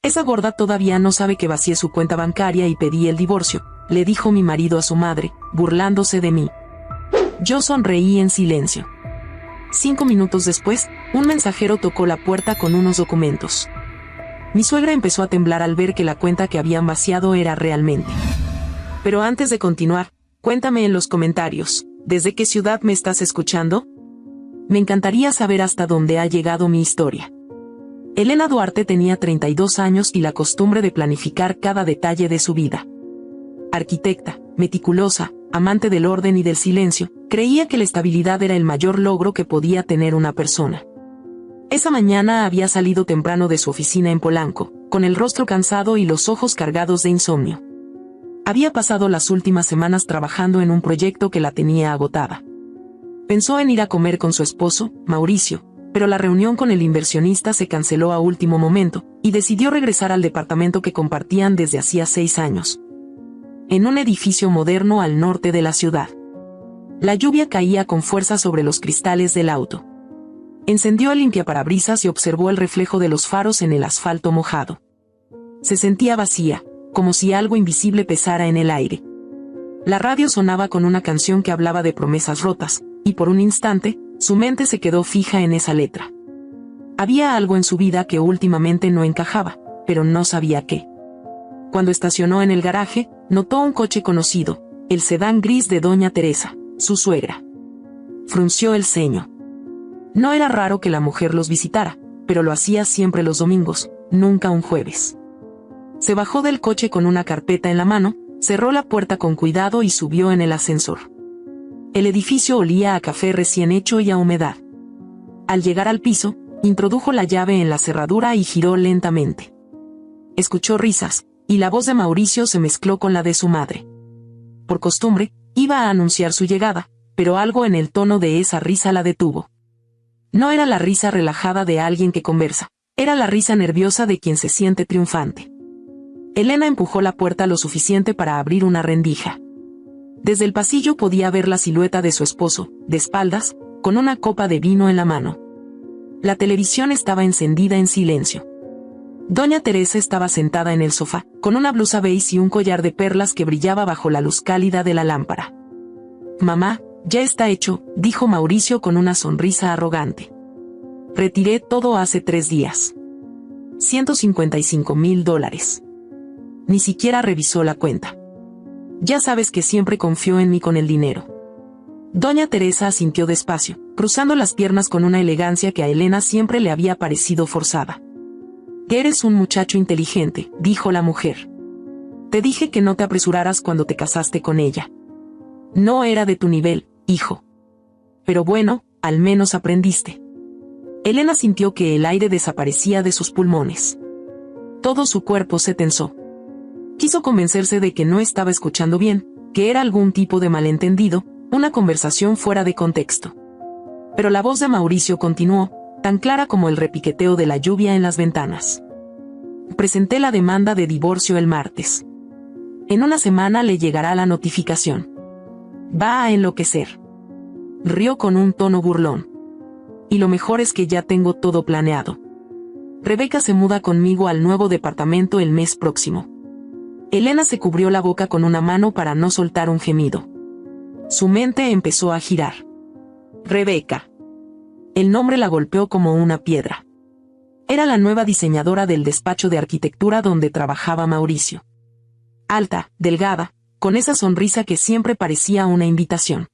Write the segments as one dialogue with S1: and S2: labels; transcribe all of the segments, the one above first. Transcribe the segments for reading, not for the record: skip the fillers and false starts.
S1: Esa gorda todavía no sabe que vacié su cuenta bancaria y pedí el divorcio, le dijo mi marido a su madre, burlándose de mí. Yo sonreí en silencio. 5 minutos después, un mensajero tocó la puerta con unos documentos. Mi suegra empezó a temblar al ver que la cuenta que habían vaciado era realmente. Pero antes de continuar, cuéntame en los comentarios, ¿desde qué ciudad me estás escuchando? Me encantaría saber hasta dónde ha llegado mi historia. Elena Duarte tenía 32 años y la costumbre de planificar cada detalle de su vida. Arquitecta, meticulosa, amante del orden y del silencio, creía que la estabilidad era el mayor logro que podía tener una persona. Esa mañana había salido temprano de su oficina en Polanco, con el rostro cansado y los ojos cargados de insomnio. Había pasado las últimas semanas trabajando en un proyecto que la tenía agotada. Pensó en ir a comer con su esposo, Mauricio, pero la reunión con el inversionista se canceló a último momento, y decidió regresar al departamento que compartían desde hacía 6 años. En un edificio moderno al norte de la ciudad. La lluvia caía con fuerza sobre los cristales del auto. Encendió el limpiaparabrisas y observó el reflejo de los faros en el asfalto mojado. Se sentía vacía, como si algo invisible pesara en el aire. La radio sonaba con una canción que hablaba de promesas rotas, y por un instante, su mente se quedó fija en esa letra. Había algo en su vida que últimamente no encajaba, pero no sabía qué. Cuando estacionó en el garaje, notó un coche conocido, el sedán gris de doña Teresa, su suegra. Frunció el ceño. No era raro que la mujer los visitara, pero lo hacía siempre los domingos, nunca un jueves. Se bajó del coche con una carpeta en la mano, cerró la puerta con cuidado y subió en el ascensor. El edificio olía a café recién hecho y a humedad. Al llegar al piso, introdujo la llave en la cerradura y giró lentamente. Escuchó risas, y la voz de Mauricio se mezcló con la de su madre. Por costumbre, iba a anunciar su llegada, pero algo en el tono de esa risa la detuvo. No era la risa relajada de alguien que conversa, era la risa nerviosa de quien se siente triunfante. Elena empujó la puerta lo suficiente para abrir una rendija. Desde el pasillo podía ver la silueta de su esposo, de espaldas, con una copa de vino en la mano. La televisión estaba encendida en silencio. Doña Teresa estaba sentada en el sofá, con una blusa beige y un collar de perlas que brillaba bajo la luz cálida de la lámpara. «Mamá, ya está hecho», dijo Mauricio con una sonrisa arrogante. «Retiré todo hace 3 días. $155,000. Ni siquiera revisó la cuenta. Ya sabes que siempre confío en mí con el dinero». Doña Teresa asintió despacio, cruzando las piernas con una elegancia que a Elena siempre le había parecido forzada. «Eres un muchacho inteligente», dijo la mujer. «Te dije que no te apresuraras cuando te casaste con ella. No era de tu nivel, hijo. Pero bueno, al menos aprendiste». Elena sintió que el aire desaparecía de sus pulmones. Todo su cuerpo se tensó. Quiso convencerse de que no estaba escuchando bien, que era algún tipo de malentendido, una conversación fuera de contexto. Pero la voz de Mauricio continuó, tan clara como el repiqueteo de la lluvia en las ventanas. «Presenté la demanda de divorcio el martes. En una semana le llegará la notificación. Va a enloquecer». Rió con un tono burlón. «Y lo mejor es que ya tengo todo planeado. Rebeca se muda conmigo al nuevo departamento el mes próximo». Elena se cubrió la boca con una mano para no soltar un gemido. Su mente empezó a girar. Rebeca. El nombre la golpeó como una piedra. Era la nueva diseñadora del despacho de arquitectura donde trabajaba Mauricio. Alta, delgada, con esa sonrisa que siempre parecía una invitación.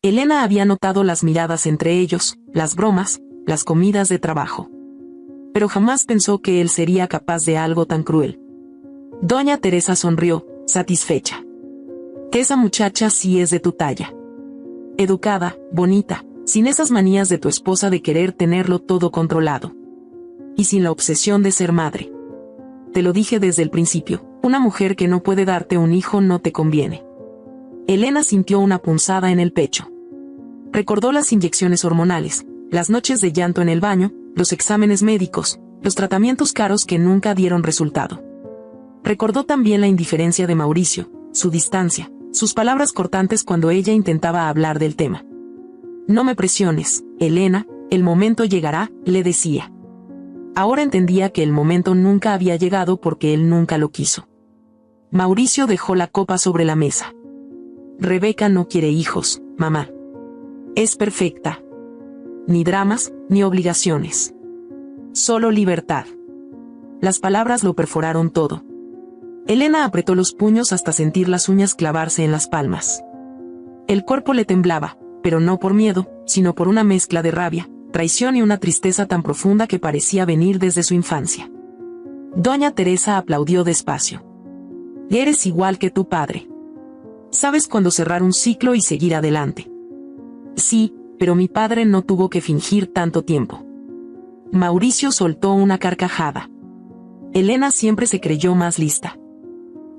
S1: Elena había notado las miradas entre ellos, las bromas, las comidas de trabajo. Pero jamás pensó que él sería capaz de algo tan cruel. Doña Teresa sonrió, satisfecha. «Esa muchacha sí es de tu talla. Educada, bonita, sin esas manías de tu esposa de querer tenerlo todo controlado. Y sin la obsesión de ser madre. Te lo dije desde el principio, una mujer que no puede darte un hijo no te conviene». Elena sintió una punzada en el pecho. Recordó las inyecciones hormonales, las noches de llanto en el baño, los exámenes médicos, los tratamientos caros que nunca dieron resultado. Recordó también la indiferencia de Mauricio, su distancia, sus palabras cortantes cuando ella intentaba hablar del tema. «No me presiones, Elena, el momento llegará», le decía. Ahora entendía que el momento nunca había llegado porque él nunca lo quiso. Mauricio dejó la copa sobre la mesa. Rebeca no quiere hijos, mamá. Es perfecta. Ni dramas, ni obligaciones. Solo libertad. Las palabras lo perforaron todo. Elena apretó los puños hasta sentir las uñas clavarse en las palmas. El cuerpo le temblaba, pero no por miedo, sino por una mezcla de rabia, traición y una tristeza tan profunda que parecía venir desde su infancia. Doña Teresa aplaudió despacio. Eres igual que tu padre. Sabes cuándo cerrar un ciclo y seguir adelante. Sí, pero mi padre no tuvo que fingir tanto tiempo. Mauricio soltó una carcajada. Elena siempre se creyó más lista.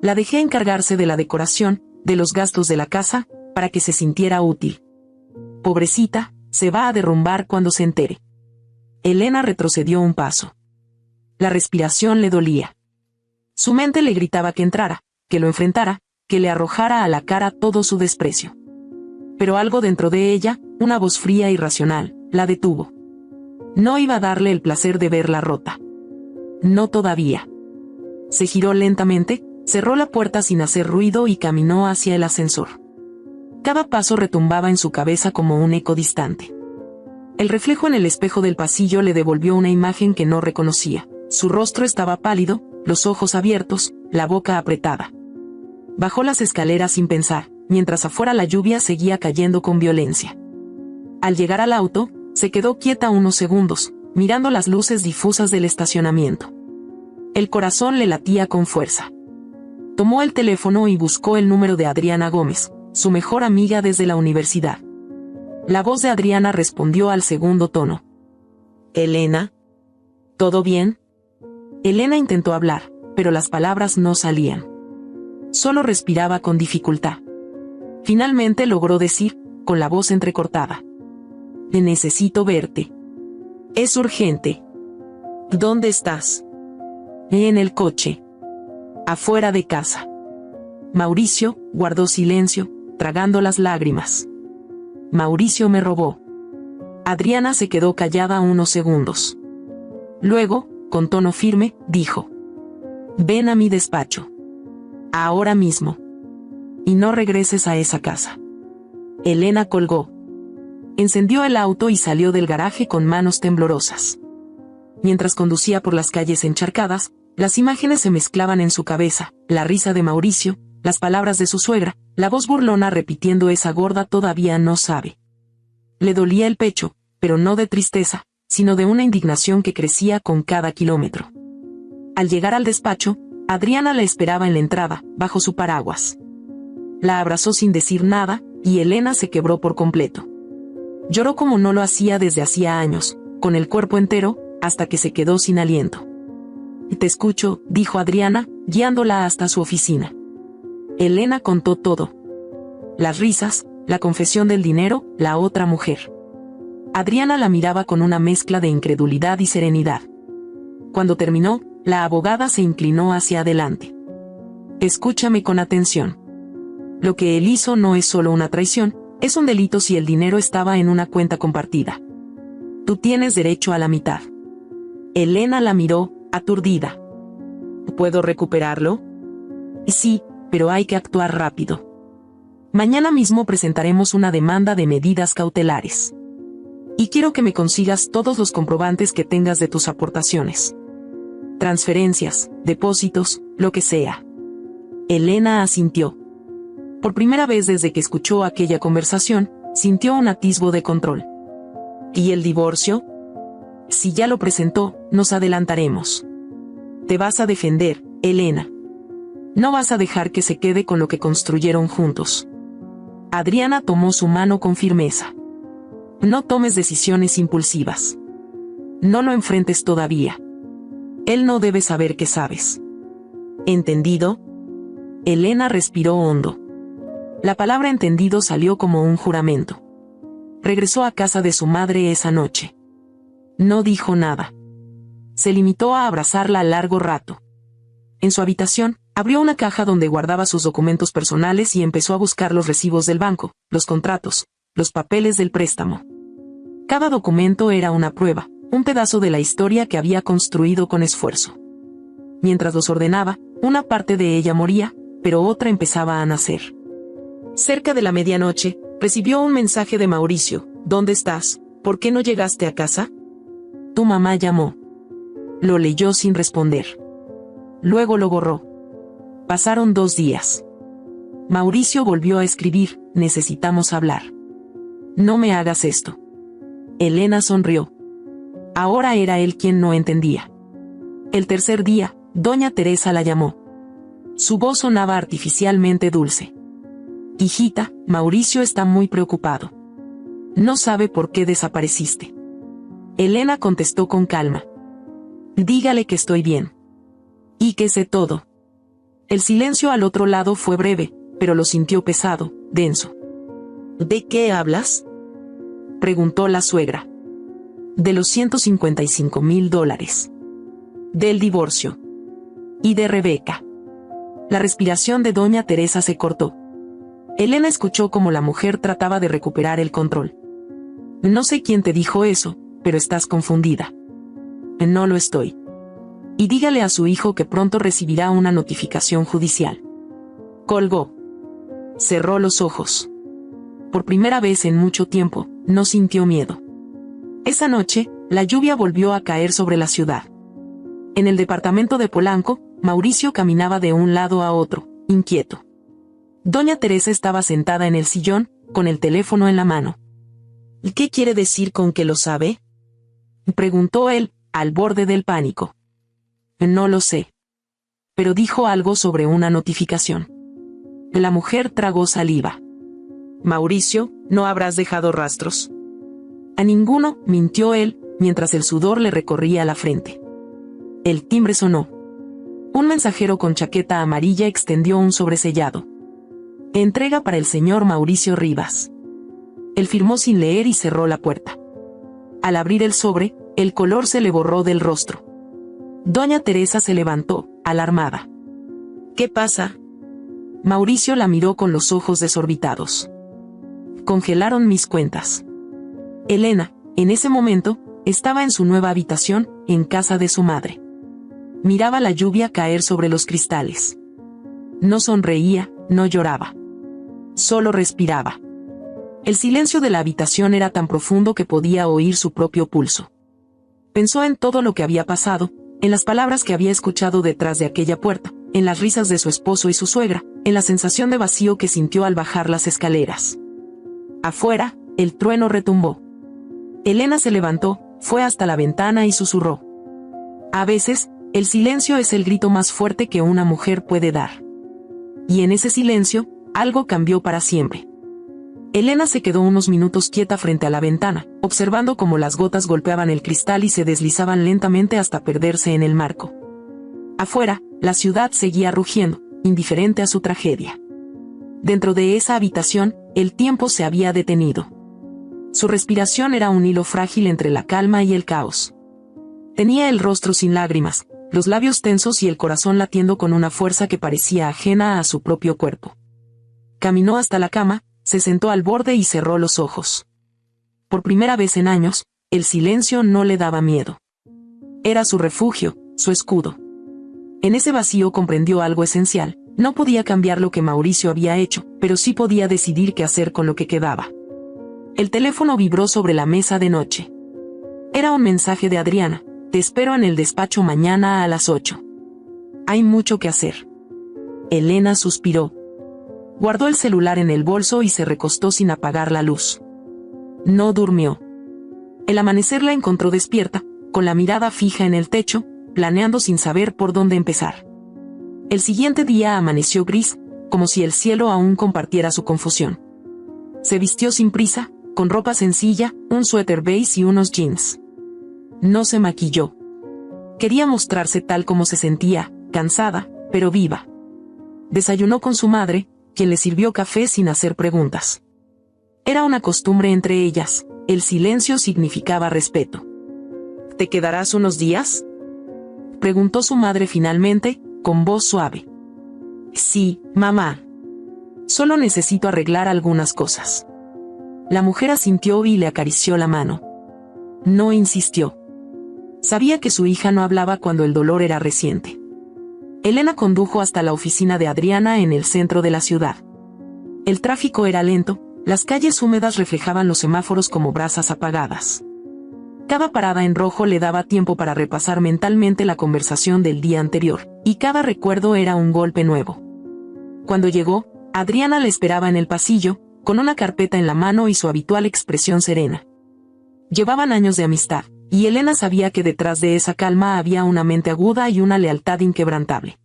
S1: La dejé encargarse de la decoración, de los gastos de la casa, para que se sintiera útil. Pobrecita, se va a derrumbar cuando se entere. Elena retrocedió un paso. La respiración le dolía. Su mente le gritaba que entrara, que lo enfrentara, que le arrojara a la cara todo su desprecio. Pero algo dentro de ella, una voz fría y racional, la detuvo. No iba a darle el placer de verla rota. No todavía. Se giró lentamente, cerró la puerta sin hacer ruido y caminó hacia el ascensor. Cada paso retumbaba en su cabeza como un eco distante. El reflejo en el espejo del pasillo le devolvió una imagen que no reconocía. Su rostro estaba pálido, los ojos abiertos, la boca apretada. Bajó las escaleras sin pensar, mientras afuera la lluvia seguía cayendo con violencia. Al llegar al auto, se quedó quieta unos segundos, mirando las luces difusas del estacionamiento. El corazón le latía con fuerza. Tomó el teléfono y buscó el número de Adriana Gómez, su mejor amiga desde la universidad. La voz de Adriana respondió al segundo tono. «Elena, ¿todo bien?» Elena intentó hablar, pero las palabras no salían. Solo respiraba con dificultad. Finalmente logró decir, con la voz entrecortada. «Necesito verte. Es urgente». «¿Dónde estás?» «En el coche. Afuera de casa». Mauricio guardó silencio, tragando las lágrimas. Mauricio me robó. Adriana se quedó callada unos segundos. Luego, con tono firme, dijo: «Ven a mi despacho. Ahora mismo. Y no regreses a esa casa». Elena colgó. Encendió el auto y salió del garaje con manos temblorosas. Mientras conducía por las calles encharcadas, las imágenes se mezclaban en su cabeza, la risa de Mauricio, las palabras de su suegra, la voz burlona repitiendo «esa gorda todavía no sabe». Le dolía el pecho, pero no de tristeza, sino de una indignación que crecía con cada kilómetro. Al llegar al despacho, Adriana la esperaba en la entrada, bajo su paraguas. La abrazó sin decir nada, y Elena se quebró por completo. Lloró como no lo hacía desde hacía años, con el cuerpo entero, hasta que se quedó sin aliento. «Te escucho», dijo Adriana, guiándola hasta su oficina. Elena contó todo. Las risas, la confesión del dinero, la otra mujer. Adriana la miraba con una mezcla de incredulidad y serenidad. Cuando terminó, la abogada se inclinó hacia adelante. «Escúchame con atención. Lo que él hizo no es solo una traición, es un delito si el dinero estaba en una cuenta compartida. Tú tienes derecho a la mitad». Elena la miró, aturdida. «¿Puedo recuperarlo?» «Sí, pero hay que actuar rápido. Mañana mismo presentaremos una demanda de medidas cautelares. Y quiero que me consigas todos los comprobantes que tengas de tus aportaciones. Transferencias, depósitos, lo que sea». Elena asintió. Por primera vez desde que escuchó aquella conversación, sintió un atisbo de control. ¿Y el divorcio? Si ya lo presentó, nos adelantaremos. Te vas a defender, Elena. No vas a dejar que se quede con lo que construyeron juntos. Adriana tomó su mano con firmeza. No tomes decisiones impulsivas. No lo enfrentes todavía. Él no debe saber que sabes. ¿Entendido? Elena respiró hondo. La palabra entendido salió como un juramento. Regresó a casa de su madre esa noche. No dijo nada. Se limitó a abrazarla largo rato. En su habitación, abrió una caja donde guardaba sus documentos personales y empezó a buscar los recibos del banco, los contratos, los papeles del préstamo. Cada documento era una prueba, un pedazo de la historia que había construido con esfuerzo. Mientras los ordenaba, una parte de ella moría, pero otra empezaba a nacer. Cerca de la medianoche, recibió un mensaje de Mauricio. ¿Dónde estás? ¿Por qué no llegaste a casa? Tu mamá llamó. Lo leyó sin responder. Luego lo borró. Pasaron 2 días. Mauricio volvió a escribir, necesitamos hablar. No me hagas esto. Elena sonrió. Ahora era él quien no entendía. El tercer día, doña Teresa la llamó. Su voz sonaba artificialmente dulce. Hijita, Mauricio está muy preocupado. No sabe por qué desapareciste. Elena contestó con calma. Dígale que estoy bien. Y que sé todo. El silencio al otro lado fue breve, pero lo sintió pesado, denso. ¿De qué hablas? Preguntó la suegra. De los $155,000. Del divorcio. Y de Rebeca. La respiración de doña Teresa se cortó. Elena escuchó cómo la mujer trataba de recuperar el control. No sé quién te dijo eso, pero estás confundida. No lo estoy. Y dígale a su hijo que pronto recibirá una notificación judicial. Colgó. Cerró los ojos. Por primera vez en mucho tiempo, no sintió miedo. Esa noche, la lluvia volvió a caer sobre la ciudad. En el departamento de Polanco, Mauricio caminaba de un lado a otro, inquieto. Doña Teresa estaba sentada en el sillón, con el teléfono en la mano. ¿Qué quiere decir con que lo sabe? Preguntó él, al borde del pánico. No lo sé. Pero dijo algo sobre una notificación. La mujer tragó saliva. Mauricio, ¿no habrás dejado rastros? A ninguno, mintió él, mientras el sudor le recorría la frente. El timbre sonó. Un mensajero con chaqueta amarilla extendió un sobresellado. Entrega para el señor Mauricio Rivas. Él firmó sin leer y cerró la puerta. Al abrir el sobre, el color se le borró del rostro. Doña Teresa se levantó, alarmada. ¿Qué pasa? Mauricio la miró con los ojos desorbitados. Congelaron mis cuentas. Elena, en ese momento, estaba en su nueva habitación, en casa de su madre. Miraba la lluvia caer sobre los cristales. No sonreía, no lloraba. Solo respiraba. El silencio de la habitación era tan profundo que podía oír su propio pulso. Pensó en todo lo que había pasado, en las palabras que había escuchado detrás de aquella puerta, en las risas de su esposo y su suegra, en la sensación de vacío que sintió al bajar las escaleras. Afuera, el trueno retumbó. Elena se levantó, fue hasta la ventana y susurró. A veces, el silencio es el grito más fuerte que una mujer puede dar. Y en ese silencio, algo cambió para siempre. Elena se quedó unos minutos quieta frente a la ventana, observando cómo las gotas golpeaban el cristal y se deslizaban lentamente hasta perderse en el marco. Afuera, la ciudad seguía rugiendo, indiferente a su tragedia. Dentro de esa habitación, el tiempo se había detenido. Su respiración era un hilo frágil entre la calma y el caos. Tenía el rostro sin lágrimas, los labios tensos y el corazón latiendo con una fuerza que parecía ajena a su propio cuerpo. Caminó hasta la cama, se sentó al borde y cerró los ojos. Por primera vez en años, el silencio no le daba miedo. Era su refugio, su escudo. En ese vacío comprendió algo esencial. No podía cambiar lo que Mauricio había hecho, pero sí podía decidir qué hacer con lo que quedaba. El teléfono vibró sobre la mesa de noche. Era un mensaje de Adriana. Te espero en el despacho mañana a las 8. Hay mucho que hacer. Elena suspiró. Guardó el celular en el bolso y se recostó sin apagar la luz. No durmió. El amanecer la encontró despierta, con la mirada fija en el techo, planeando sin saber por dónde empezar. El siguiente día amaneció gris, como si el cielo aún compartiera su confusión. Se vistió sin prisa, con ropa sencilla, un suéter beige y unos jeans. No se maquilló. Quería mostrarse tal como se sentía, cansada, pero viva. Desayunó con su madre, quien le sirvió café sin hacer preguntas. Era una costumbre entre ellas, el silencio significaba respeto. ¿Te quedarás unos días?, preguntó su madre finalmente, con voz suave. Sí, mamá. Solo necesito arreglar algunas cosas. La mujer asintió y le acarició la mano. No insistió. Sabía que su hija no hablaba cuando el dolor era reciente. Elena condujo hasta la oficina de Adriana en el centro de la ciudad. El tráfico era lento, las calles húmedas reflejaban los semáforos como brasas apagadas. Cada parada en rojo le daba tiempo para repasar mentalmente la conversación del día anterior, y cada recuerdo era un golpe nuevo. Cuando llegó, Adriana le esperaba en el pasillo, con una carpeta en la mano y su habitual expresión serena. Llevaban años de amistad, y Elena sabía que detrás de esa calma había una mente aguda y una lealtad inquebrantable.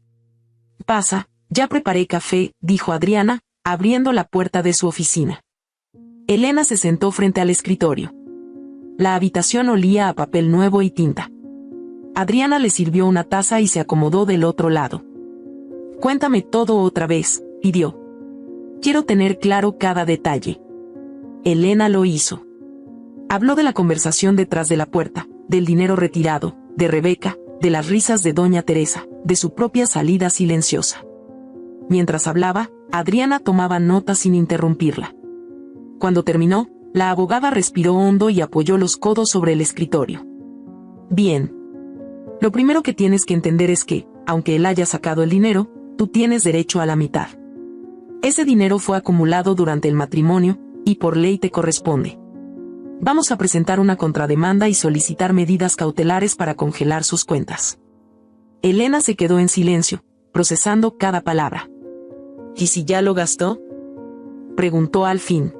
S1: «Pasa, ya preparé café», dijo Adriana, abriendo la puerta de su oficina. Elena se sentó frente al escritorio. La habitación olía a papel nuevo y tinta. Adriana le sirvió una taza y se acomodó del otro lado. «Cuéntame todo otra vez», pidió. «Quiero tener claro cada detalle». Elena lo hizo. Habló de la conversación detrás de la puerta, del dinero retirado, de Rebeca, de las risas de doña Teresa, de su propia salida silenciosa. Mientras hablaba, Adriana tomaba notas sin interrumpirla. Cuando terminó, la abogada respiró hondo y apoyó los codos sobre el escritorio. «Bien. Lo primero que tienes que entender es que, aunque él haya sacado el dinero, tú tienes derecho a la mitad. Ese dinero fue acumulado durante el matrimonio, y por ley te corresponde. Vamos a presentar una contrademanda y solicitar medidas cautelares para congelar sus cuentas». Elena se quedó en silencio, procesando cada palabra. «¿Y si ya lo gastó?», preguntó al fin.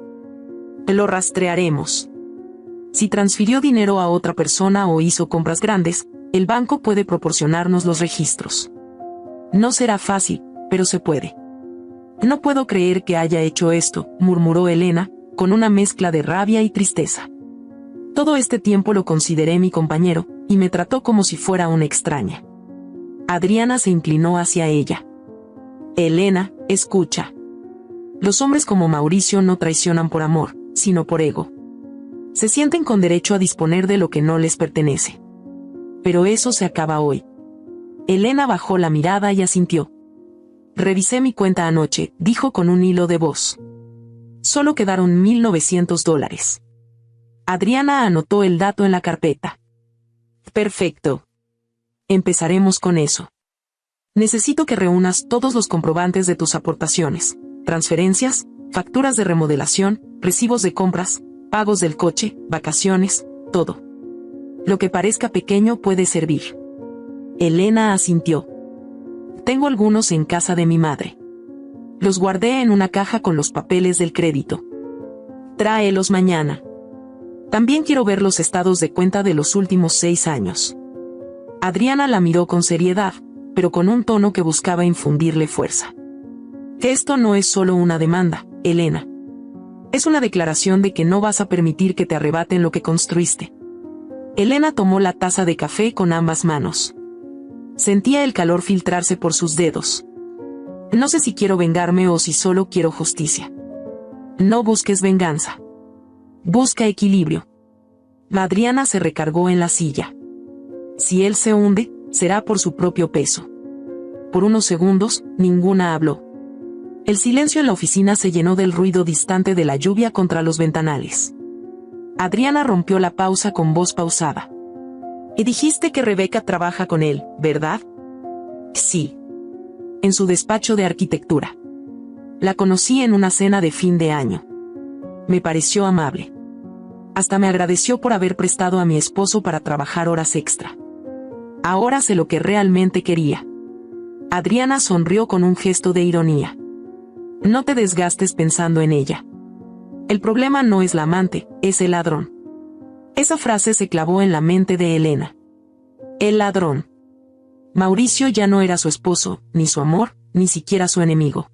S1: «Lo rastrearemos. Si transfirió dinero a otra persona o hizo compras grandes, el banco puede proporcionarnos los registros. No será fácil, pero se puede». «No puedo creer que haya hecho esto», murmuró Elena, con una mezcla de rabia y tristeza. «Todo este tiempo lo consideré mi compañero, y me trató como si fuera una extraña». Adriana se inclinó hacia ella. «Elena, escucha. Los hombres como Mauricio no traicionan por amor, sino por ego. Se sienten con derecho a disponer de lo que no les pertenece. Pero eso se acaba hoy». Elena bajó la mirada y asintió. «Revisé mi cuenta anoche», dijo con un hilo de voz. «Solo quedaron $1,900. Adriana anotó el dato en la carpeta. «Perfecto. Empezaremos con eso. Necesito que reúnas todos los comprobantes de tus aportaciones, transferencias, facturas de remodelación, recibos de compras, pagos del coche, vacaciones, todo. Lo que parezca pequeño puede servir». Elena asintió. «Tengo algunos en casa de mi madre. Los guardé en una caja con los papeles del crédito. Tráelos mañana. También quiero ver los estados de cuenta de los últimos 6 años». Adriana la miró con seriedad, pero con un tono que buscaba infundirle fuerza. «Esto no es solo una demanda, Elena. Es una declaración de que no vas a permitir que te arrebaten lo que construiste». Elena tomó la taza de café con ambas manos. Sentía el calor filtrarse por sus dedos. «No sé si quiero vengarme o si solo quiero justicia». «No busques venganza. Busca equilibrio». Adriana se recargó en la silla. «Si él se hunde, será por su propio peso». Por unos segundos, ninguna habló. El silencio en la oficina se llenó del ruido distante de la lluvia contra los ventanales. Adriana rompió la pausa con voz pausada. «Y dijiste que Rebeca trabaja con él, ¿verdad?» «Sí. En su despacho de arquitectura. La conocí en una cena de fin de año. Me pareció amable. Hasta me agradeció por haber prestado a mi esposo para trabajar horas extra. Ahora sé lo que realmente quería». Adriana sonrió con un gesto de ironía. «No te desgastes pensando en ella. El problema no es la amante, es el ladrón». Esa frase se clavó en la mente de Elena. El ladrón. Mauricio ya no era su esposo, ni su amor, ni siquiera su enemigo.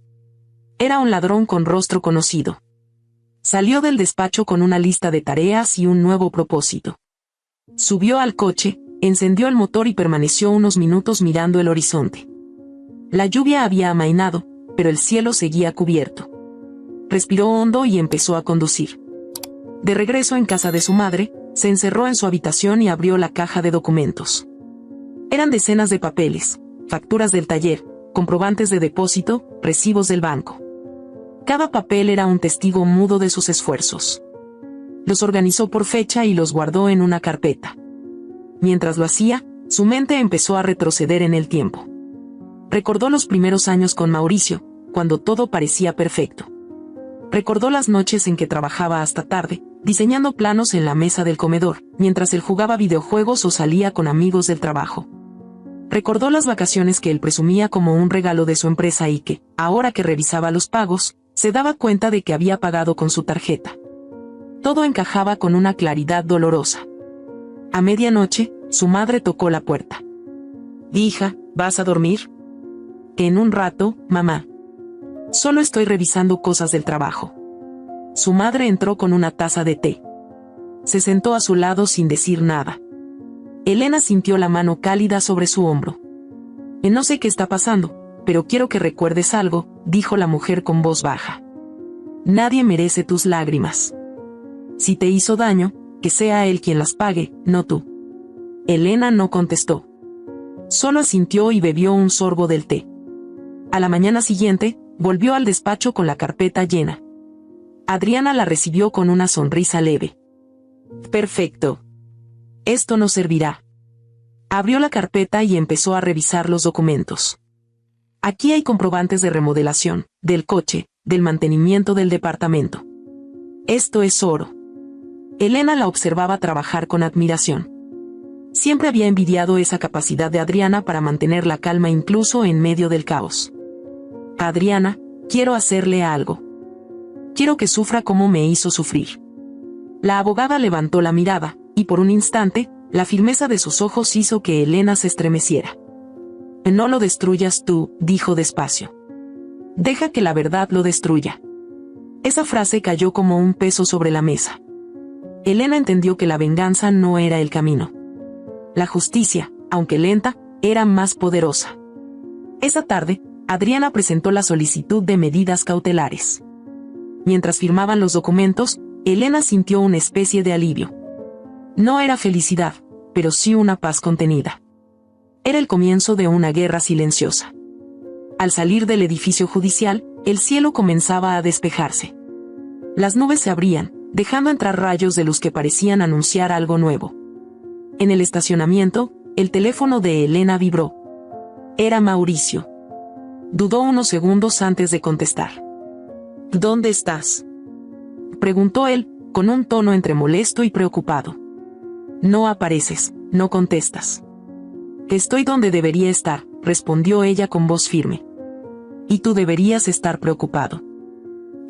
S1: Era un ladrón con rostro conocido. Salió del despacho con una lista de tareas y un nuevo propósito. Subió al coche, encendió el motor y permaneció unos minutos mirando el horizonte. La lluvia había amainado, pero el cielo seguía cubierto. Respiró hondo y empezó a conducir. De regreso en casa de su madre, se encerró en su habitación y abrió la caja de documentos. Eran decenas de papeles, facturas del taller, comprobantes de depósito, recibos del banco. Cada papel era un testigo mudo de sus esfuerzos. Los organizó por fecha y los guardó en una carpeta. mientras lo hacía, su mente empezó a retroceder en el tiempo. Recordó los primeros años con Mauricio, cuando todo parecía perfecto. Recordó las noches en que trabajaba hasta tarde, diseñando planos en la mesa del comedor, mientras él jugaba videojuegos o salía con amigos del trabajo. Recordó las vacaciones que él presumía como un regalo de su empresa y que, ahora que revisaba los pagos, se daba cuenta de que había pagado con su tarjeta. Todo encajaba con una claridad dolorosa. A medianoche, su madre tocó la puerta. «Hija, ¿vas a dormir?» «En un rato, mamá. Solo estoy revisando cosas del trabajo». Su madre entró con una taza de té. Se sentó a su lado sin decir nada. Elena sintió la mano cálida sobre su hombro. «No sé qué está pasando, pero quiero que recuerdes algo», dijo la mujer con voz baja. «Nadie merece tus lágrimas. Si te hizo daño, que sea él quien las pague, no tú». Elena no contestó. Solo asintió y bebió un sorbo del té. A la mañana siguiente, volvió al despacho con la carpeta llena. Adriana la recibió con una sonrisa leve. «Perfecto. Esto nos servirá». Abrió la carpeta y empezó a revisar los documentos. «Aquí hay comprobantes de remodelación, del coche, del mantenimiento del departamento. Esto es oro». Elena la observaba trabajar con admiración. Siempre había envidiado esa capacidad de Adriana para mantener la calma incluso en medio del caos. «Adriana, quiero hacerle algo. Quiero que sufra como me hizo sufrir». La abogada levantó la mirada, y por un instante, la firmeza de sus ojos hizo que Elena se estremeciera. «No lo destruyas tú», dijo despacio. «Deja que la verdad lo destruya». Esa frase cayó como un peso sobre la mesa. Elena entendió que la venganza no era el camino. La justicia, aunque lenta, era más poderosa. Esa tarde, Adriana presentó la solicitud de medidas cautelares. Mientras firmaban los documentos, Elena sintió una especie de alivio. No era felicidad, pero sí una paz contenida. Era el comienzo de una guerra silenciosa. Al salir del edificio judicial, el cielo comenzaba a despejarse. Las nubes se abrían, dejando entrar rayos de luz que parecían anunciar algo nuevo. En el estacionamiento, el teléfono de Elena vibró. Era Mauricio. Dudó unos segundos antes de contestar. «¿Dónde estás?», preguntó él, con un tono entre molesto y preocupado. «No apareces, no contestas». «Estoy donde debería estar», respondió ella con voz firme. «Y tú deberías estar preocupado».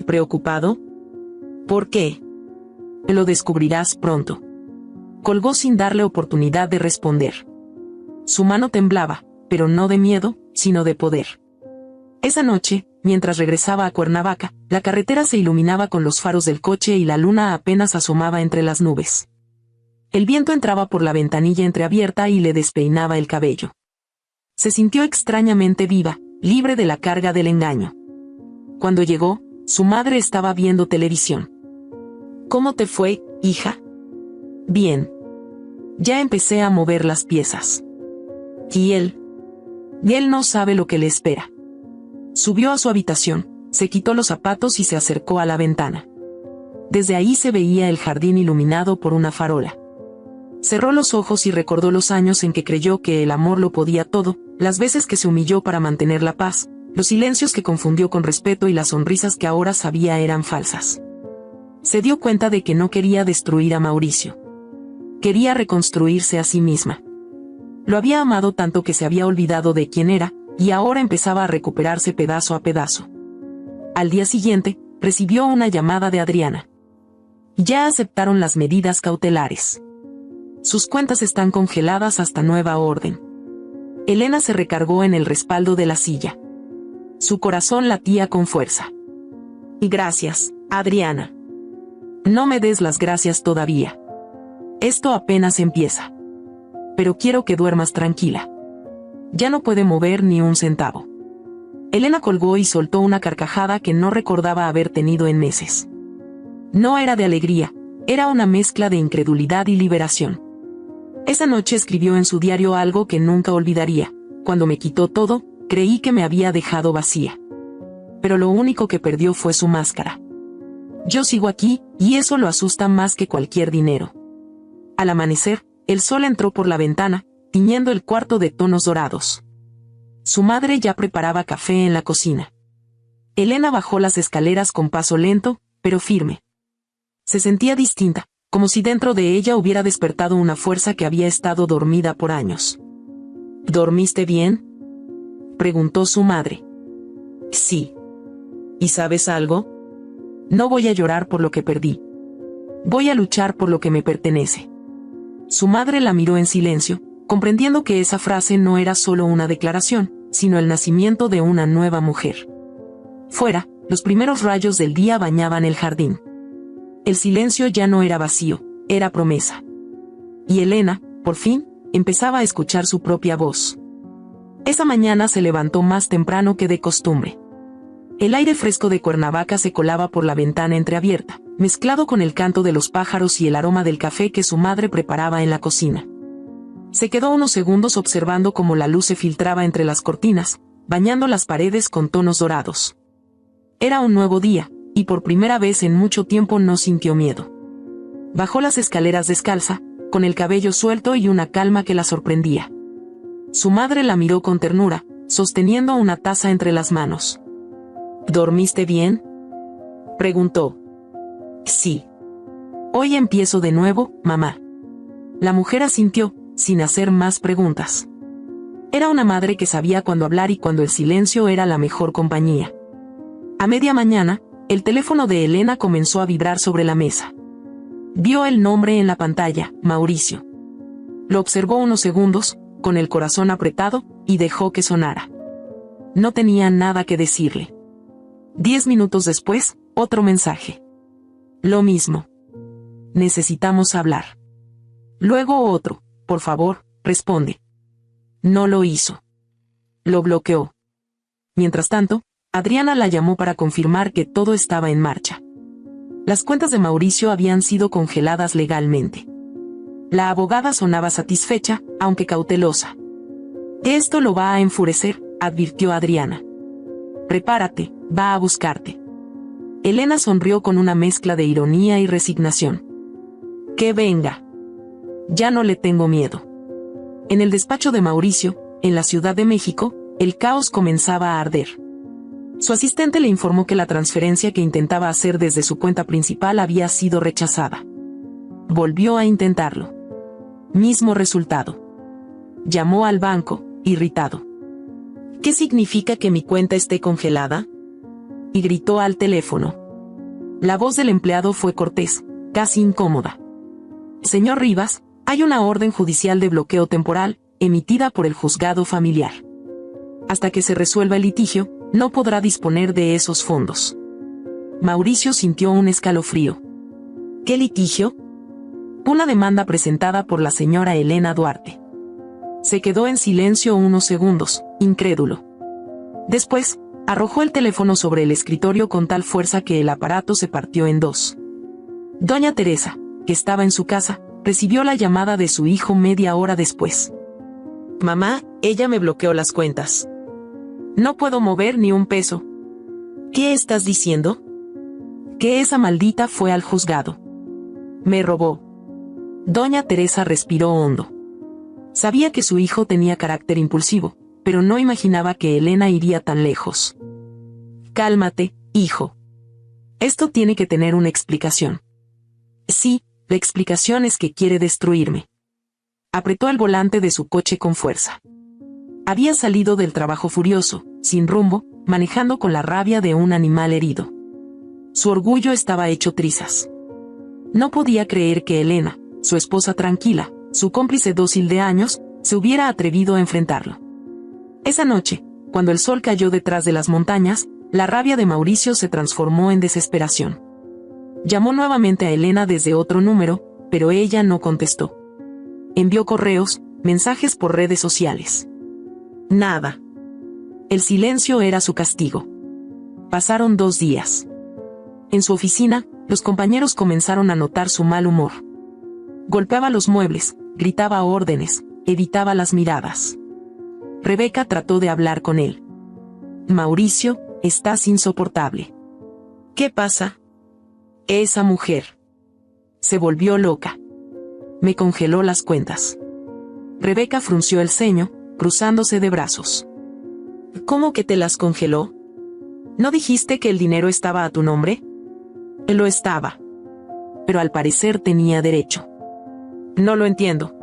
S1: «¿Preocupado? ¿Por qué?». «Lo descubrirás pronto». Colgó sin darle oportunidad de responder. Su mano temblaba, pero no de miedo, sino de poder. Esa noche, mientras regresaba a Cuernavaca, la carretera se iluminaba con los faros del coche y la luna apenas asomaba entre las nubes. El viento entraba por la ventanilla entreabierta y le despeinaba el cabello. Se sintió extrañamente viva, libre de la carga del engaño. Cuando llegó, su madre estaba viendo televisión. «¿Cómo te fue, hija?». «Bien. Ya empecé a mover las piezas». «¿Y él?». «Él no sabe lo que le espera». Subió a su habitación, se quitó los zapatos y se acercó a la ventana. Desde ahí se veía el jardín iluminado por una farola. Cerró los ojos y recordó los años en que creyó que el amor lo podía todo, las veces que se humilló para mantener la paz, los silencios que confundió con respeto y las sonrisas que ahora sabía eran falsas. Se dio cuenta de que no quería destruir a Mauricio. Quería reconstruirse a sí misma. Lo había amado tanto que se había olvidado de quién era, y ahora empezaba a recuperarse pedazo a pedazo. Al día siguiente, recibió una llamada de Adriana. Ya aceptaron las medidas cautelares. Sus cuentas están congeladas hasta nueva orden. Elena se recargó en el respaldo de la silla. Su corazón latía con fuerza. Gracias, Adriana. No me des las gracias todavía. Esto apenas empieza. Pero quiero que duermas tranquila. Ya no puede mover ni un centavo. Elena colgó y soltó una carcajada que no recordaba haber tenido en meses. No era de alegría, era una mezcla de incredulidad y liberación. Esa noche escribió en su diario algo que nunca olvidaría. Cuando me quitó todo, creí que me había dejado vacía. Pero lo único que perdió fue su máscara. Yo sigo aquí, y eso lo asusta más que cualquier dinero. Al amanecer, El sol entró por la ventana, tiñendo el cuarto de tonos dorados. Su madre ya preparaba café en la cocina. Elena bajó las escaleras con paso lento, pero firme. Se sentía distinta, como si dentro de ella hubiera despertado una fuerza que había estado dormida por años. ¿Dormiste bien?, preguntó su madre. Sí. ¿Y sabes algo? No voy a llorar por lo que perdí. Voy a luchar por lo que me pertenece. Su madre la miró en silencio, comprendiendo que esa frase no era solo una declaración, sino el nacimiento de una nueva mujer. Fuera, los primeros rayos del día bañaban el jardín. El silencio ya no era vacío, era promesa. Y Elena, por fin, empezaba a escuchar su propia voz. Esa mañana se levantó más temprano que de costumbre. El aire fresco de Cuernavaca se colaba por la ventana entreabierta, mezclado con el canto de los pájaros y el aroma del café que su madre preparaba en la cocina. Se quedó unos segundos observando cómo la luz se filtraba entre las cortinas, bañando las paredes con tonos dorados. Era un nuevo día, y por primera vez en mucho tiempo no sintió miedo. Bajó las escaleras descalza, con el cabello suelto y una calma que la sorprendía. Su madre la miró con ternura, sosteniendo una taza entre las manos. ¿Dormiste bien?, preguntó. Sí. Hoy empiezo de nuevo, mamá. La mujer asintió, sin hacer más preguntas. Era una madre que sabía cuándo hablar y cuándo el silencio era la mejor compañía. A media mañana, el teléfono de Elena comenzó a vibrar sobre la mesa. Vio el nombre en la pantalla, Mauricio. Lo observó unos segundos, con el corazón apretado, y dejó que sonara. No tenía nada que decirle. 10 minutos después, otro mensaje. Lo mismo. Necesitamos hablar. Luego otro, por favor, responde. No lo hizo. Lo bloqueó. Mientras tanto, Adriana la llamó para confirmar que todo estaba en marcha. Las cuentas de Mauricio habían sido congeladas legalmente. La abogada sonaba satisfecha, aunque cautelosa. Esto lo va a enfurecer, advirtió Adriana. Prepárate, va a buscarte. Elena sonrió con una mezcla de ironía y resignación. Que venga. Ya no le tengo miedo. En el despacho de Mauricio, en la Ciudad de México, el caos comenzaba a arder. Su asistente le informó que la transferencia que intentaba hacer desde su cuenta principal había sido rechazada. Volvió a intentarlo. Mismo resultado. Llamó al banco, irritado. ¿Qué significa que mi cuenta esté congelada?, y gritó al teléfono. La voz del empleado fue cortés, casi incómoda. Señor Rivas, hay una orden judicial de bloqueo temporal, emitida por el juzgado familiar. Hasta que se resuelva el litigio, no podrá disponer de esos fondos. Mauricio sintió un escalofrío. ¿Qué litigio? Una demanda presentada por la señora Elena Duarte. Se quedó en silencio unos segundos, incrédulo. Después, arrojó el teléfono sobre el escritorio con tal fuerza que el aparato se partió en dos. Doña Teresa, que estaba en su casa, recibió la llamada de su hijo media hora después. Mamá, ella me bloqueó las cuentas. No puedo mover ni un peso. ¿Qué estás diciendo? Que esa maldita fue al juzgado. Me robó. Doña Teresa respiró hondo. Sabía que su hijo tenía carácter impulsivo, pero no imaginaba que Elena iría tan lejos. Cálmate, hijo. Esto tiene que tener una explicación. Sí, la explicación es que quiere destruirme. Apretó el volante de su coche con fuerza. Había salido del trabajo furioso, sin rumbo, manejando con la rabia de un animal herido. Su orgullo estaba hecho trizas. No podía creer que Elena, su esposa tranquila, su cómplice dócil de años, se hubiera atrevido a enfrentarlo. Esa noche, cuando el sol cayó detrás de las montañas, la rabia de Mauricio se transformó en desesperación. Llamó nuevamente a Elena desde otro número, pero ella no contestó. Envió correos, mensajes por redes sociales. Nada. El silencio era su castigo. Pasaron 2 días. En su oficina, los compañeros comenzaron a notar su mal humor. Golpeaba los muebles, gritaba órdenes, evitaba las miradas. Rebeca trató de hablar con él. Mauricio, estás insoportable. ¿Qué pasa? Esa mujer. Se volvió loca. Me congeló las cuentas. Rebeca frunció el ceño, cruzándose de brazos. ¿Cómo que te las congeló? ¿No dijiste que el dinero estaba a tu nombre? Lo estaba. Pero al parecer tenía derecho. No lo entiendo.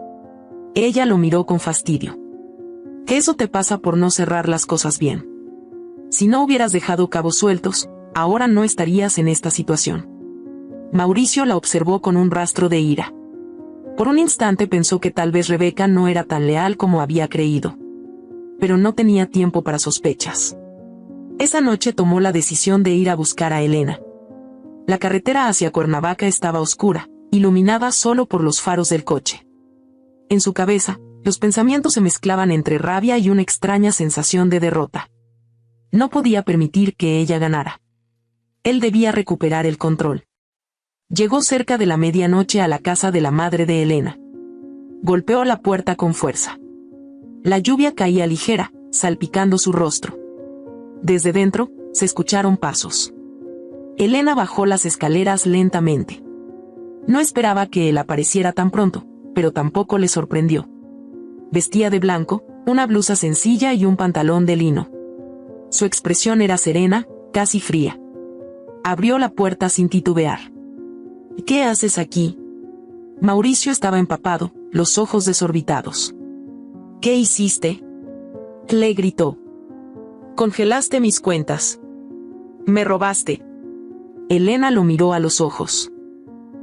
S1: Ella lo miró con fastidio. Que eso te pasa por no cerrar las cosas bien. Si no hubieras dejado cabos sueltos, ahora no estarías en esta situación. Mauricio la observó con un rastro de ira. Por un instante pensó que tal vez Rebeca no era tan leal como había creído. Pero no tenía tiempo para sospechas. Esa noche tomó la decisión de ir a buscar a Elena. La carretera hacia Cuernavaca estaba oscura, iluminada solo por los faros del coche. En su cabeza, los pensamientos se mezclaban entre rabia y una extraña sensación de derrota. No podía permitir que ella ganara. Él debía recuperar el control. Llegó cerca de la medianoche a la casa de la madre de Elena. Golpeó la puerta con fuerza. La lluvia caía ligera, salpicando su rostro. Desde dentro, se escucharon pasos. Elena bajó las escaleras lentamente. No esperaba que él apareciera tan pronto, pero tampoco le sorprendió. Vestía de blanco, una blusa sencilla y un pantalón de lino. Su expresión era serena, casi fría. Abrió la puerta sin titubear. ¿Qué haces aquí? Mauricio estaba empapado, los ojos desorbitados. ¿Qué hiciste? Le gritó. Congelaste mis cuentas. Me robaste. Elena lo miró a los ojos.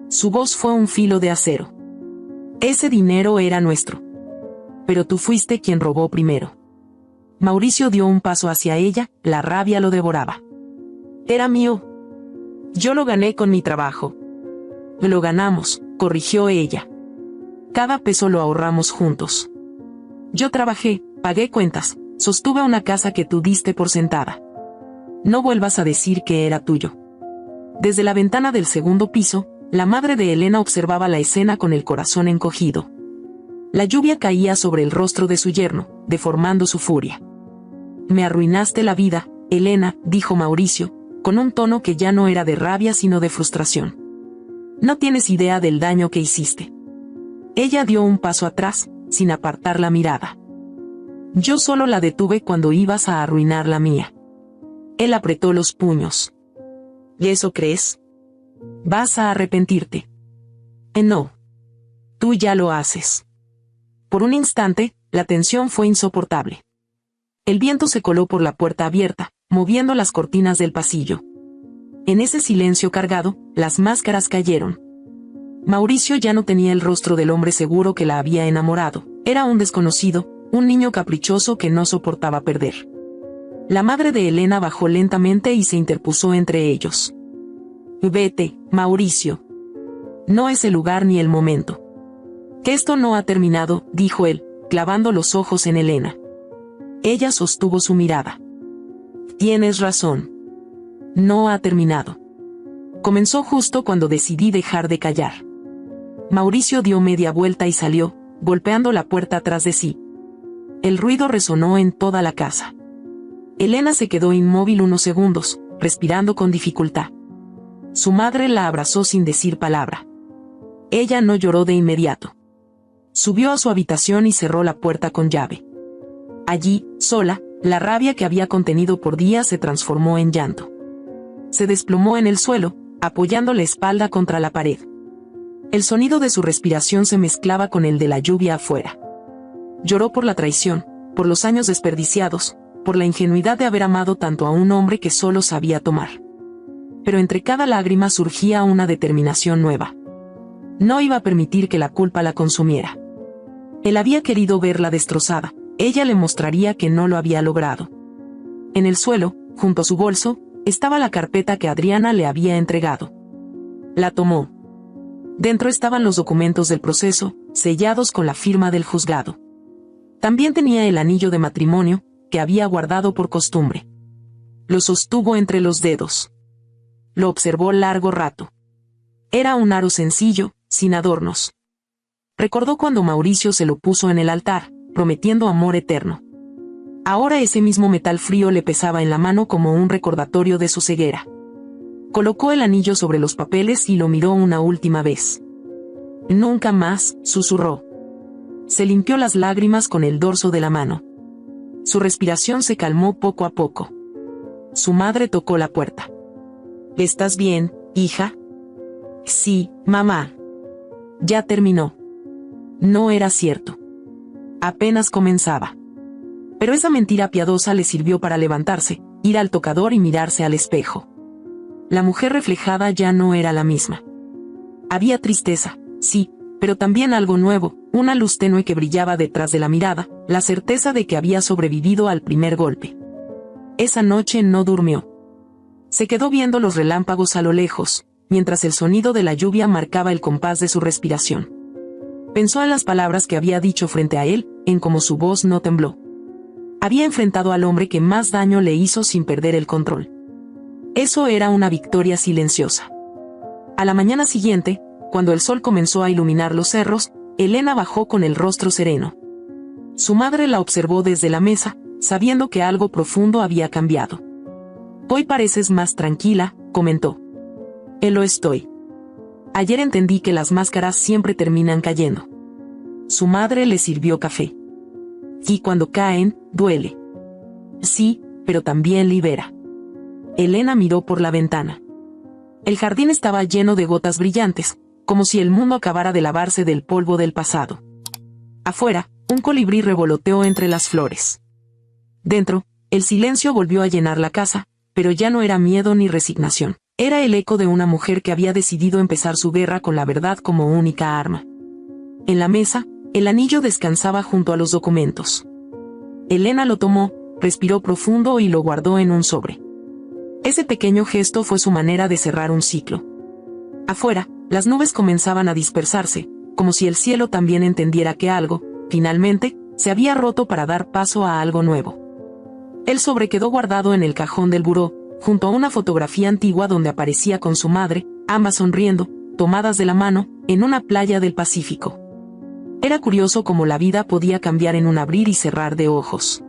S1: Su voz fue un filo de acero. Ese dinero era nuestro. Pero tú fuiste quien robó primero. Mauricio dio un paso hacia ella, la rabia lo devoraba. Era mío. Yo lo gané con mi trabajo. Lo ganamos, corrigió ella. Cada peso lo ahorramos juntos. Yo trabajé, pagué cuentas, sostuve una casa que tú diste por sentada. No vuelvas a decir que era tuyo. Desde la ventana del segundo piso, la madre de Elena observaba la escena con el corazón encogido. La lluvia caía sobre el rostro de su yerno, deformando su furia. Me arruinaste la vida, Elena, dijo Mauricio, con un tono que ya no era de rabia sino de frustración. No tienes idea del daño que hiciste. Ella dio un paso atrás, sin apartar la mirada. Yo solo la detuve cuando ibas a arruinar la mía. Él apretó los puños. ¿Y eso crees? Vas a arrepentirte. No. Tú ya lo haces. Por un instante, la tensión fue insoportable. El viento se coló por la puerta abierta, moviendo las cortinas del pasillo. En ese silencio cargado, las máscaras cayeron. Mauricio ya no tenía el rostro del hombre seguro que la había enamorado. Era un desconocido, un niño caprichoso que no soportaba perder. La madre de Elena bajó lentamente y se interpuso entre ellos. Vete, Mauricio. No es el lugar ni el momento. Que esto no ha terminado, dijo él, clavando los ojos en Elena. Ella sostuvo su mirada. Tienes razón. No ha terminado. Comenzó justo cuando decidí dejar de callar. Mauricio dio media vuelta y salió, golpeando la puerta atrás de sí. El ruido resonó en toda la casa. Elena se quedó inmóvil unos segundos, respirando con dificultad. Su madre la abrazó sin decir palabra. Ella no lloró de inmediato. Subió a su habitación y cerró la puerta con llave. Allí, sola, la rabia que había contenido por días se transformó en llanto. Se desplomó en el suelo, apoyando la espalda contra la pared. El sonido de su respiración se mezclaba con el de la lluvia afuera. Lloró por la traición, por los años desperdiciados, por la ingenuidad de haber amado tanto a un hombre que solo sabía tomar. Pero entre cada lágrima surgía una determinación nueva. No iba a permitir que la culpa la consumiera. Él había querido verla destrozada, ella le mostraría que no lo había logrado. En el suelo, junto a su bolso, estaba la carpeta que Adriana le había entregado. La tomó. Dentro estaban los documentos del proceso, sellados con la firma del juzgado. También tenía el anillo de matrimonio, que había guardado por costumbre. Lo sostuvo entre los dedos. Lo observó largo rato. Era un aro sencillo, sin adornos. Recordó cuando Mauricio se lo puso en el altar, prometiendo amor eterno. Ahora ese mismo metal frío le pesaba en la mano como un recordatorio de su ceguera. Colocó el anillo sobre los papeles y lo miró una última vez. Nunca más, susurró. Se limpió las lágrimas con el dorso de la mano. Su respiración se calmó poco a poco. Su madre tocó la puerta. ¿Estás bien, hija? Sí, mamá. Ya terminó. No era cierto. Apenas comenzaba. Pero esa mentira piadosa le sirvió para levantarse, ir al tocador y mirarse al espejo. La mujer reflejada ya no era la misma. Había tristeza, sí, pero también algo nuevo, una luz tenue que brillaba detrás de la mirada, la certeza de que había sobrevivido al primer golpe. Esa noche no durmió. Se quedó viendo los relámpagos a lo lejos, mientras el sonido de la lluvia marcaba el compás de su respiración. Pensó en las palabras que había dicho frente a él, en cómo su voz no tembló. Había enfrentado al hombre que más daño le hizo sin perder el control. Eso era una victoria silenciosa. A la mañana siguiente, cuando el sol comenzó a iluminar los cerros, Elena bajó con el rostro sereno. Su madre la observó desde la mesa, sabiendo que algo profundo había cambiado. «Hoy pareces más tranquila», comentó. «Lo estoy. Ayer entendí que las máscaras siempre terminan cayendo». Su madre le sirvió café. «Y cuando caen, duele». «Sí, pero también libera». Elena miró por la ventana. El jardín estaba lleno de gotas brillantes, como si el mundo acabara de lavarse del polvo del pasado. Afuera, un colibrí revoloteó entre las flores. Dentro, el silencio volvió a llenar la casa, pero ya no era miedo ni resignación. Era el eco de una mujer que había decidido empezar su guerra con la verdad como única arma. En la mesa, el anillo descansaba junto a los documentos. Elena lo tomó, respiró profundo y lo guardó en un sobre. Ese pequeño gesto fue su manera de cerrar un ciclo. Afuera, las nubes comenzaban a dispersarse, como si el cielo también entendiera que algo, finalmente, se había roto para dar paso a algo nuevo. El sobre quedó guardado en el cajón del buró, junto a una fotografía antigua donde aparecía con su madre, ambas sonriendo, tomadas de la mano, en una playa del Pacífico. Era curioso cómo la vida podía cambiar en un abrir y cerrar de ojos.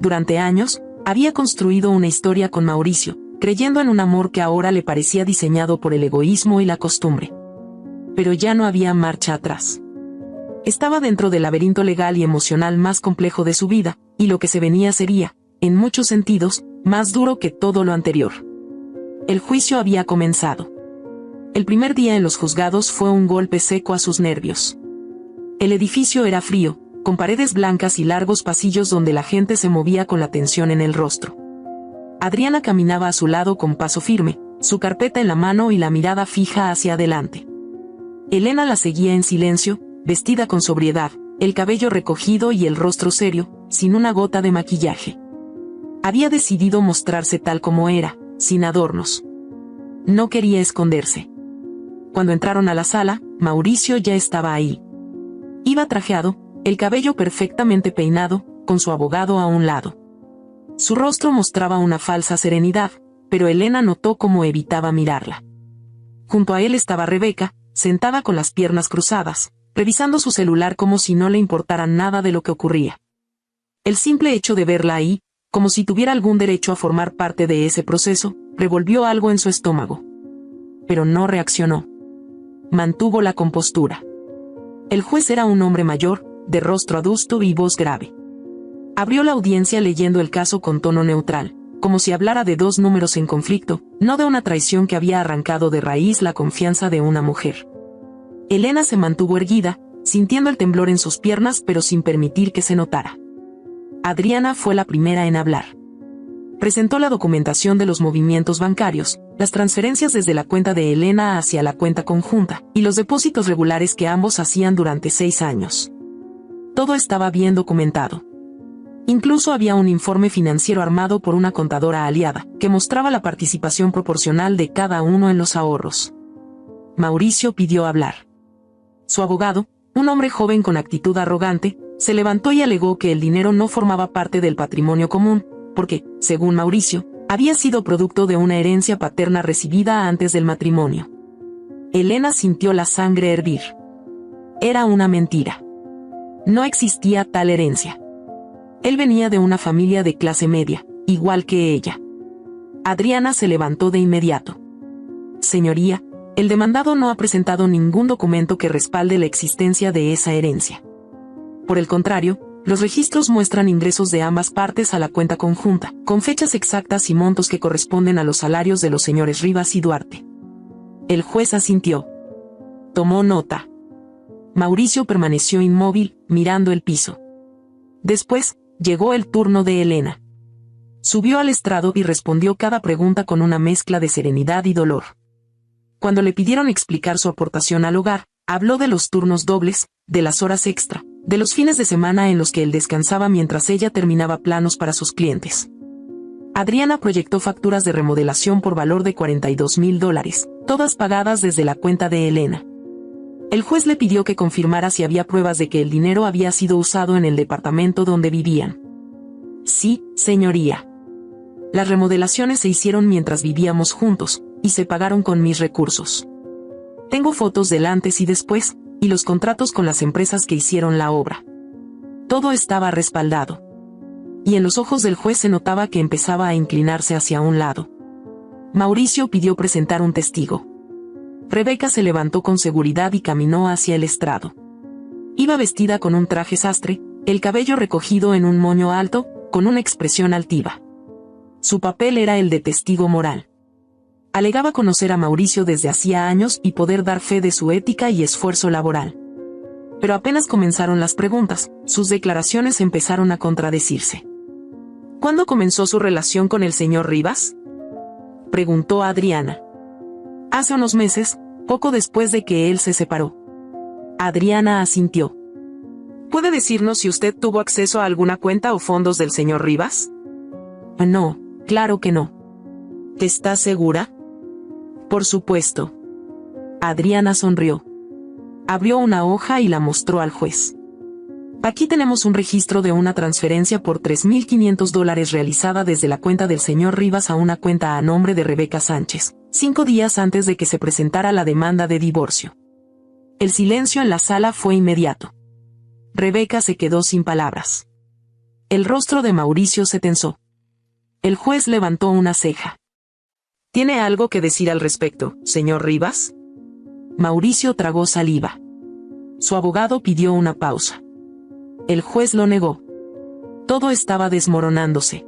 S1: Durante años, había construido una historia con Mauricio, creyendo en un amor que ahora le parecía diseñado por el egoísmo y la costumbre. Pero ya no había marcha atrás. Estaba dentro del laberinto legal y emocional más complejo de su vida, y lo que se venía sería, en muchos sentidos, más duro que todo lo anterior. El juicio había comenzado. El primer día en los juzgados fue un golpe seco a sus nervios. El edificio era frío, con paredes blancas y largos pasillos donde la gente se movía con la tensión en el rostro. Adriana caminaba a su lado con paso firme, su carpeta en la mano y la mirada fija hacia adelante. Elena la seguía en silencio, vestida con sobriedad, el cabello recogido y el rostro serio, sin una gota de maquillaje. Había decidido mostrarse tal como era, sin adornos. No quería esconderse. Cuando entraron a la sala, Mauricio ya estaba ahí. Iba trajeado, el cabello perfectamente peinado, con su abogado a un lado. Su rostro mostraba una falsa serenidad, pero Elena notó cómo evitaba mirarla. Junto a él estaba Rebeca, sentada con las piernas cruzadas, revisando su celular como si no le importara nada de lo que ocurría. El simple hecho de verla ahí, como si tuviera algún derecho a formar parte de ese proceso, revolvió algo en su estómago. Pero no reaccionó. Mantuvo la compostura. El juez era un hombre mayor, de rostro adusto y voz grave. Abrió la audiencia leyendo el caso con tono neutral, como si hablara de dos números en conflicto, no de una traición que había arrancado de raíz la confianza de una mujer. Elena se mantuvo erguida, sintiendo el temblor en sus piernas pero sin permitir que se notara. Adriana fue la primera en hablar. Presentó la documentación de los movimientos bancarios, las transferencias desde la cuenta de Elena hacia la cuenta conjunta, y los depósitos regulares que ambos hacían durante 6 años. Todo estaba bien documentado. Incluso había un informe financiero armado por una contadora aliada, que mostraba la participación proporcional de cada uno en los ahorros. Mauricio pidió hablar. Su abogado, un hombre joven con actitud arrogante, se levantó y alegó que el dinero no formaba parte del patrimonio común, porque, según Mauricio, había sido producto de una herencia paterna recibida antes del matrimonio. Elena sintió la sangre hervir. Era una mentira. No existía tal herencia. Él venía de una familia de clase media, igual que ella. Adriana se levantó de inmediato. Señoría, El demandado no ha presentado ningún documento que respalde la existencia de esa herencia. Por el contrario, los registros muestran ingresos de ambas partes a la cuenta conjunta, con fechas exactas y montos que corresponden a los salarios de los señores Rivas y Duarte. El juez asintió. Tomó nota. Mauricio permaneció inmóvil, mirando el piso. Después, llegó el turno de Elena. Subió al estrado y respondió cada pregunta con una mezcla de serenidad y dolor. Cuando le pidieron explicar su aportación al hogar, habló de los turnos dobles, de las horas extra, de los fines de semana en los que él descansaba mientras ella terminaba planos para sus clientes. Adriana proyectó facturas de remodelación por valor de $42,000, todas pagadas desde la cuenta de Elena. El juez le pidió que confirmara si había pruebas de que el dinero había sido usado en el departamento donde vivían. Sí, señoría. Las remodelaciones se hicieron mientras vivíamos juntos, y se pagaron con mis recursos. Tengo fotos del antes y después, y los contratos con las empresas que hicieron la obra. Todo estaba respaldado. Y en los ojos del juez se notaba que empezaba a inclinarse hacia un lado. Mauricio pidió presentar un testigo. Rebeca se levantó con seguridad y caminó hacia el estrado. Iba vestida con un traje sastre, el cabello recogido en un moño alto, con una expresión altiva. Su papel era el de testigo moral. Alegaba conocer a Mauricio desde hacía años y poder dar fe de su ética y esfuerzo laboral. Pero apenas comenzaron las preguntas, sus declaraciones empezaron a contradecirse. ¿Cuándo comenzó su relación con el señor Rivas?, preguntó Adriana. Hace unos meses, poco después de que él se separó. Adriana asintió. ¿Puede decirnos si usted tuvo acceso a alguna cuenta o fondos del señor Rivas? No, claro que no. ¿Estás segura? Por supuesto. Adriana sonrió. Abrió una hoja y la mostró al juez. Aquí tenemos un registro de una transferencia por $3,500 realizada desde la cuenta del señor Rivas a una cuenta a nombre de Rebeca Sánchez, 5 días antes de que se presentara la demanda de divorcio. El silencio en la sala fue inmediato. Rebeca se quedó sin palabras. El rostro de Mauricio se tensó. El juez levantó una ceja. ¿Tiene algo que decir al respecto, señor Rivas? Mauricio tragó saliva. Su abogado pidió una pausa. El juez lo negó. Todo estaba desmoronándose.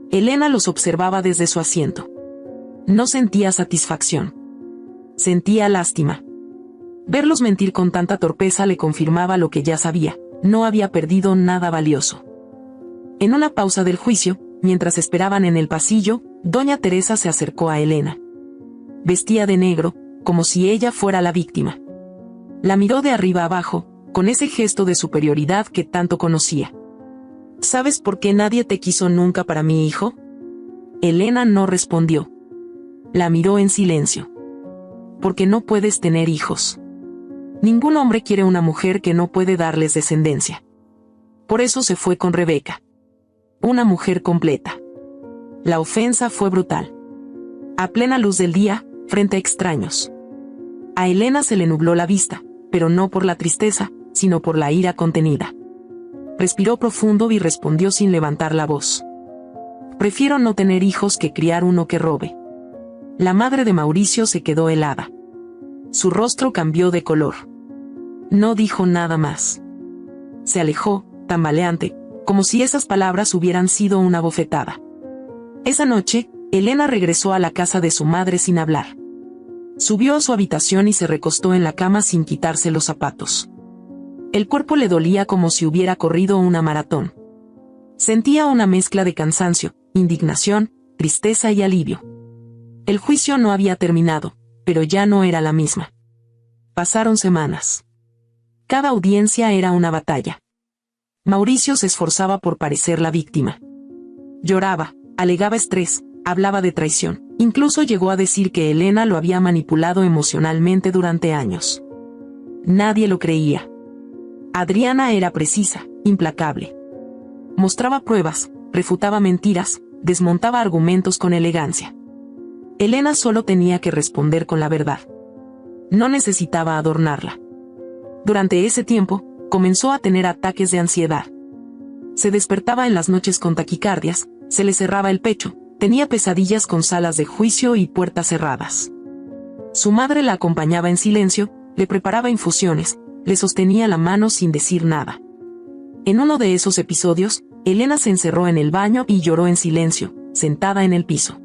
S1: Elena los observaba desde su asiento. No sentía satisfacción. Sentía lástima. Verlos mentir con tanta torpeza le confirmaba lo que ya sabía: no había perdido nada valioso. En una pausa del juicio, mientras esperaban en el pasillo, doña Teresa se acercó a Elena. Vestía de negro, como si ella fuera la víctima. La miró de arriba abajo, con ese gesto de superioridad que tanto conocía. ¿Sabes por qué nadie te quiso nunca para mi hijo? Elena no respondió. La miró en silencio. Porque no puedes tener hijos. Ningún hombre quiere una mujer que no puede darles descendencia. Por eso se fue con Rebeca. Una mujer completa. La ofensa fue brutal. A plena luz del día, frente a extraños. A Elena se le nubló la vista, pero no por la tristeza, sino por la ira contenida. Respiró profundo y respondió sin levantar la voz. Prefiero no tener hijos que criar uno que robe. La madre de Mauricio se quedó helada. Su rostro cambió de color. No dijo nada más. Se alejó, tambaleante, como si esas palabras hubieran sido una bofetada. Esa noche, Elena regresó a la casa de su madre sin hablar. Subió a su habitación y se recostó en la cama sin quitarse los zapatos. El cuerpo le dolía como si hubiera corrido una maratón. Sentía una mezcla de cansancio, indignación, tristeza y alivio. El juicio no había terminado, pero ya no era la misma. Pasaron semanas. Cada audiencia era una batalla. Mauricio se esforzaba por parecer la víctima. Lloraba, alegaba estrés, hablaba de traición, incluso llegó a decir que Elena lo había manipulado emocionalmente durante años. Nadie lo creía. Adriana era precisa, implacable. Mostraba pruebas, refutaba mentiras, desmontaba argumentos con elegancia. Elena solo tenía que responder con la verdad. No necesitaba adornarla. Durante ese tiempo, comenzó a tener ataques de ansiedad. Se despertaba en las noches con taquicardias, se le cerraba el pecho, tenía pesadillas con salas de juicio y puertas cerradas. Su madre la acompañaba en silencio, le preparaba infusiones, le sostenía la mano sin decir nada. En uno de esos episodios, Elena se encerró en el baño y lloró en silencio, sentada en el piso.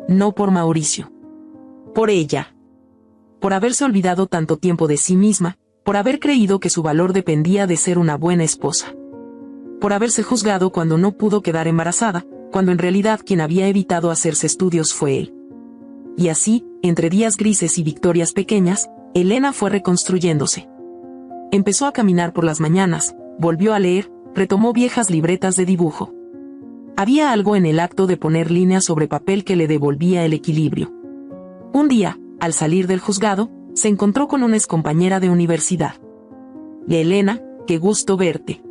S1: No por Mauricio. Por ella. Por haberse olvidado tanto tiempo de sí misma, por haber creído que su valor dependía de ser una buena esposa. Por haberse juzgado cuando no pudo quedar embarazada, cuando en realidad quien había evitado hacerse estudios fue él. Y así, entre días grises y victorias pequeñas, Elena fue reconstruyéndose. Empezó a caminar por las mañanas, volvió a leer, retomó viejas libretas de dibujo. Había algo en el acto de poner líneas sobre papel que le devolvía el equilibrio. Un día, al salir del juzgado, se encontró con una excompañera de universidad. Elena, qué gusto verte.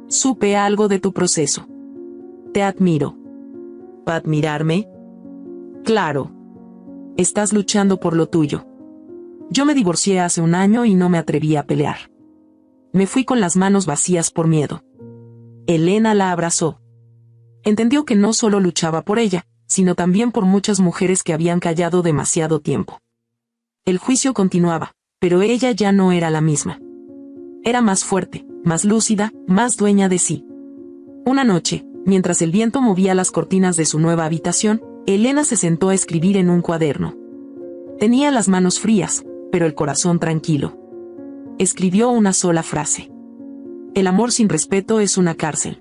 S1: Supe algo de tu proceso. Te admiro. ¿Admirarme? Claro. Estás luchando por lo tuyo. Yo me divorcié hace un año y no me atreví a pelear. Me fui con las manos vacías por miedo. Elena la abrazó. Entendió que no solo luchaba por ella, sino también por muchas mujeres que habían callado demasiado tiempo. El juicio continuaba, pero ella ya no era la misma. Era más fuerte, más lúcida, más dueña de sí. Una noche, mientras el viento movía las cortinas de su nueva habitación, Elena se sentó a escribir en un cuaderno. Tenía las manos frías, pero el corazón tranquilo. Escribió una sola frase. El amor sin respeto es una cárcel.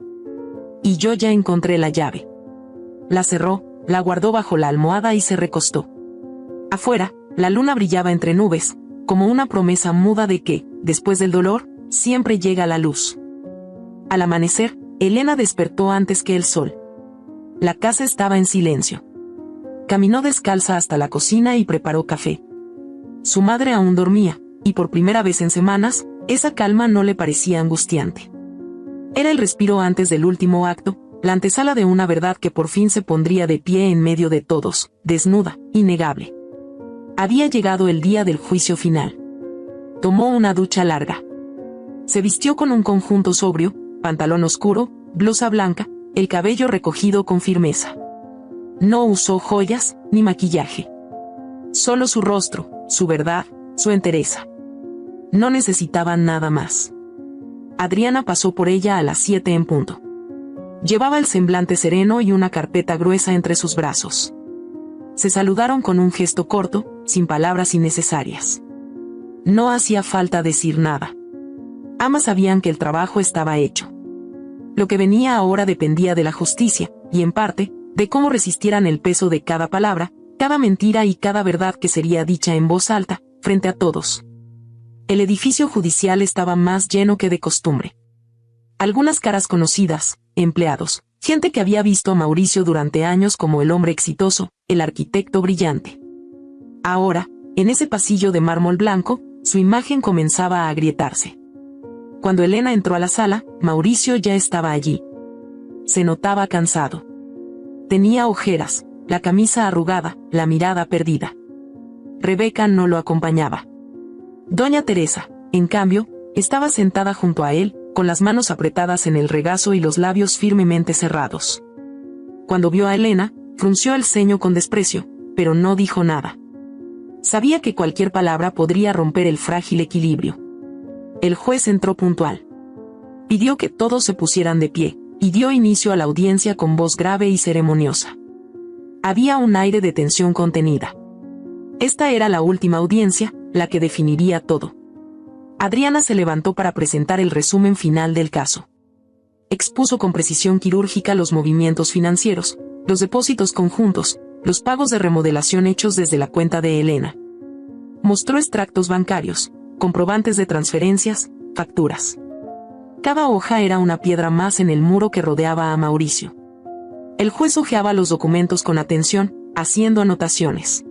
S1: Y yo ya encontré la llave. La cerró, la guardó bajo la almohada y se recostó. Afuera, la luna brillaba entre nubes, como una promesa muda de que, después del dolor, siempre llega la luz. Al amanecer, Elena despertó antes que el sol. La casa estaba en silencio. Caminó descalza hasta la cocina y preparó café. Su madre aún dormía, y por primera vez en semanas, esa calma no le parecía angustiante. Era el respiro antes del último acto, la antesala de una verdad que por fin se pondría de pie en medio de todos, desnuda, innegable. Había llegado el día del juicio final. Tomó una ducha larga. Se vistió con un conjunto sobrio, pantalón oscuro, blusa blanca, el cabello recogido con firmeza. No usó joyas, ni maquillaje. Solo su rostro, su verdad, su entereza. No necesitaba nada más. Adriana pasó por ella a las 7 en punto. Llevaba el semblante sereno y una carpeta gruesa entre sus brazos. Se saludaron con un gesto corto, sin palabras innecesarias. No hacía falta decir nada. Ambas sabían que el trabajo estaba hecho. Lo que venía ahora dependía de la justicia, y en parte, de cómo resistieran el peso de cada palabra, cada mentira y cada verdad que sería dicha en voz alta, frente a todos. El edificio judicial estaba más lleno que de costumbre. Algunas caras conocidas, empleados, gente que había visto a Mauricio durante años como el hombre exitoso, el arquitecto brillante. Ahora, en ese pasillo de mármol blanco, su imagen comenzaba a agrietarse. Cuando Elena entró a la sala, Mauricio ya estaba allí. Se notaba cansado. Tenía ojeras, la camisa arrugada, la mirada perdida. Rebeca no lo acompañaba. Doña Teresa, en cambio, estaba sentada junto a él, con las manos apretadas en el regazo y los labios firmemente cerrados. Cuando vio a Elena, frunció el ceño con desprecio, pero no dijo nada. Sabía que cualquier palabra podría romper el frágil equilibrio. El juez entró puntual. Pidió que todos se pusieran de pie, y dio inicio a la audiencia con voz grave y ceremoniosa. Había un aire de tensión contenida. Esta era la última audiencia, la que definiría todo. Adriana se levantó para presentar el resumen final del caso. Expuso con precisión quirúrgica los movimientos financieros, los depósitos conjuntos, los pagos de remodelación hechos desde la cuenta de Elena. Mostró extractos bancarios, comprobantes de transferencias, facturas. Cada hoja era una piedra más en el muro que rodeaba a Mauricio. El juez hojeaba los documentos con atención, haciendo anotaciones.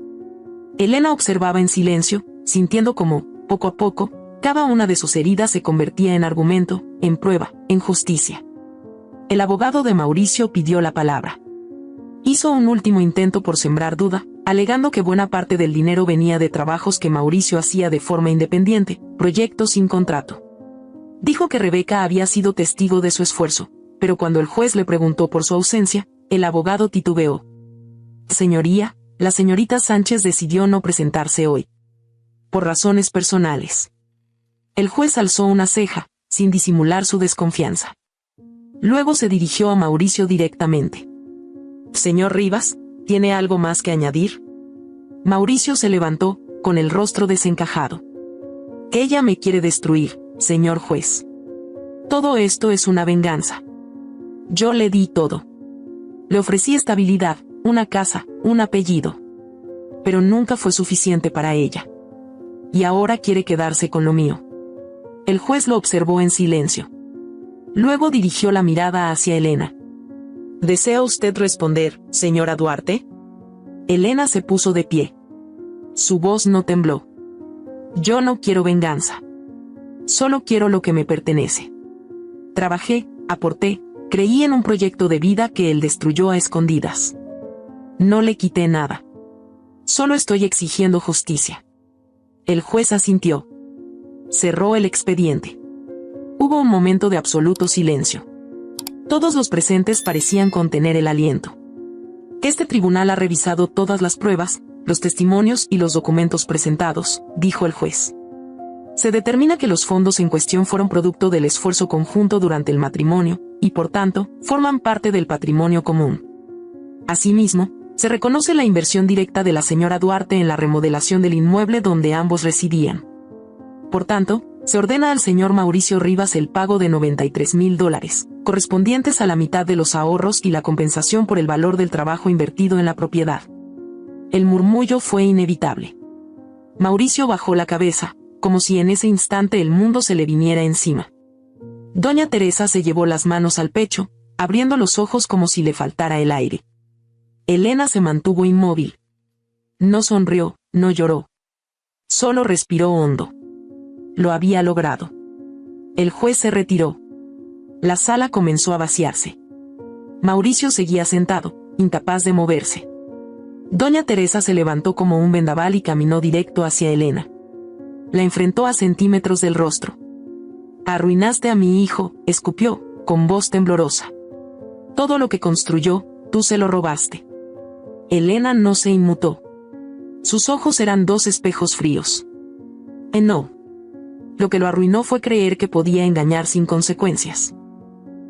S1: Elena observaba en silencio, sintiendo cómo, poco a poco, cada una de sus heridas se convertía en argumento, en prueba, en justicia. El abogado de Mauricio pidió la palabra. Hizo un último intento por sembrar duda, alegando que buena parte del dinero venía de trabajos que Mauricio hacía de forma independiente, proyectos sin contrato. Dijo que Rebeca había sido testigo de su esfuerzo, pero cuando el juez le preguntó por su ausencia, el abogado titubeó. Señoría, La señorita Sánchez decidió no presentarse hoy. Por razones personales. El juez alzó una ceja, sin disimular su desconfianza. Luego se dirigió a Mauricio directamente. Señor Rivas, ¿tiene algo más que añadir? Mauricio se levantó, con el rostro desencajado. Ella me quiere destruir, señor juez. Todo esto es una venganza. Yo le di todo. Le ofrecí estabilidad, una casa, un apellido. Pero nunca fue suficiente para ella. Y ahora quiere quedarse con lo mío. El juez lo observó en silencio. Luego dirigió la mirada hacia Elena. ¿Desea usted responder, señora Duarte? Elena se puso de pie. Su voz no tembló. Yo no quiero venganza. Solo quiero lo que me pertenece. Trabajé, aporté, creí en un proyecto de vida que él destruyó a escondidas. No le quité nada. Solo estoy exigiendo justicia. El juez asintió. Cerró el expediente. Hubo un momento de absoluto silencio. Todos los presentes parecían contener el aliento. Este tribunal ha revisado todas las pruebas, los testimonios y los documentos presentados, dijo el juez. Se determina que los fondos en cuestión fueron producto del esfuerzo conjunto durante el matrimonio, y por tanto, forman parte del patrimonio común. Asimismo, se reconoce la inversión directa de la señora Duarte en la remodelación del inmueble donde ambos residían. Por tanto, se ordena al señor Mauricio Rivas el pago de $93,000, correspondientes a la mitad de los ahorros y la compensación por el valor del trabajo invertido en la propiedad. El murmullo fue inevitable. Mauricio bajó la cabeza, como si en ese instante el mundo se le viniera encima. Doña Teresa se llevó las manos al pecho, abriendo los ojos como si le faltara el aire. Elena se mantuvo inmóvil. No sonrió, no lloró. Solo respiró hondo. Lo había logrado. El juez se retiró. La sala comenzó a vaciarse. Mauricio seguía sentado, incapaz de moverse. Doña Teresa se levantó como un vendaval y caminó directo hacia Elena. La enfrentó a centímetros del rostro. Arruinaste a mi hijo, escupió, con voz temblorosa. Todo lo que construyó, tú se lo robaste. Elena no se inmutó. Sus ojos eran dos espejos fríos. No. Lo que lo arruinó fue creer que podía engañar sin consecuencias.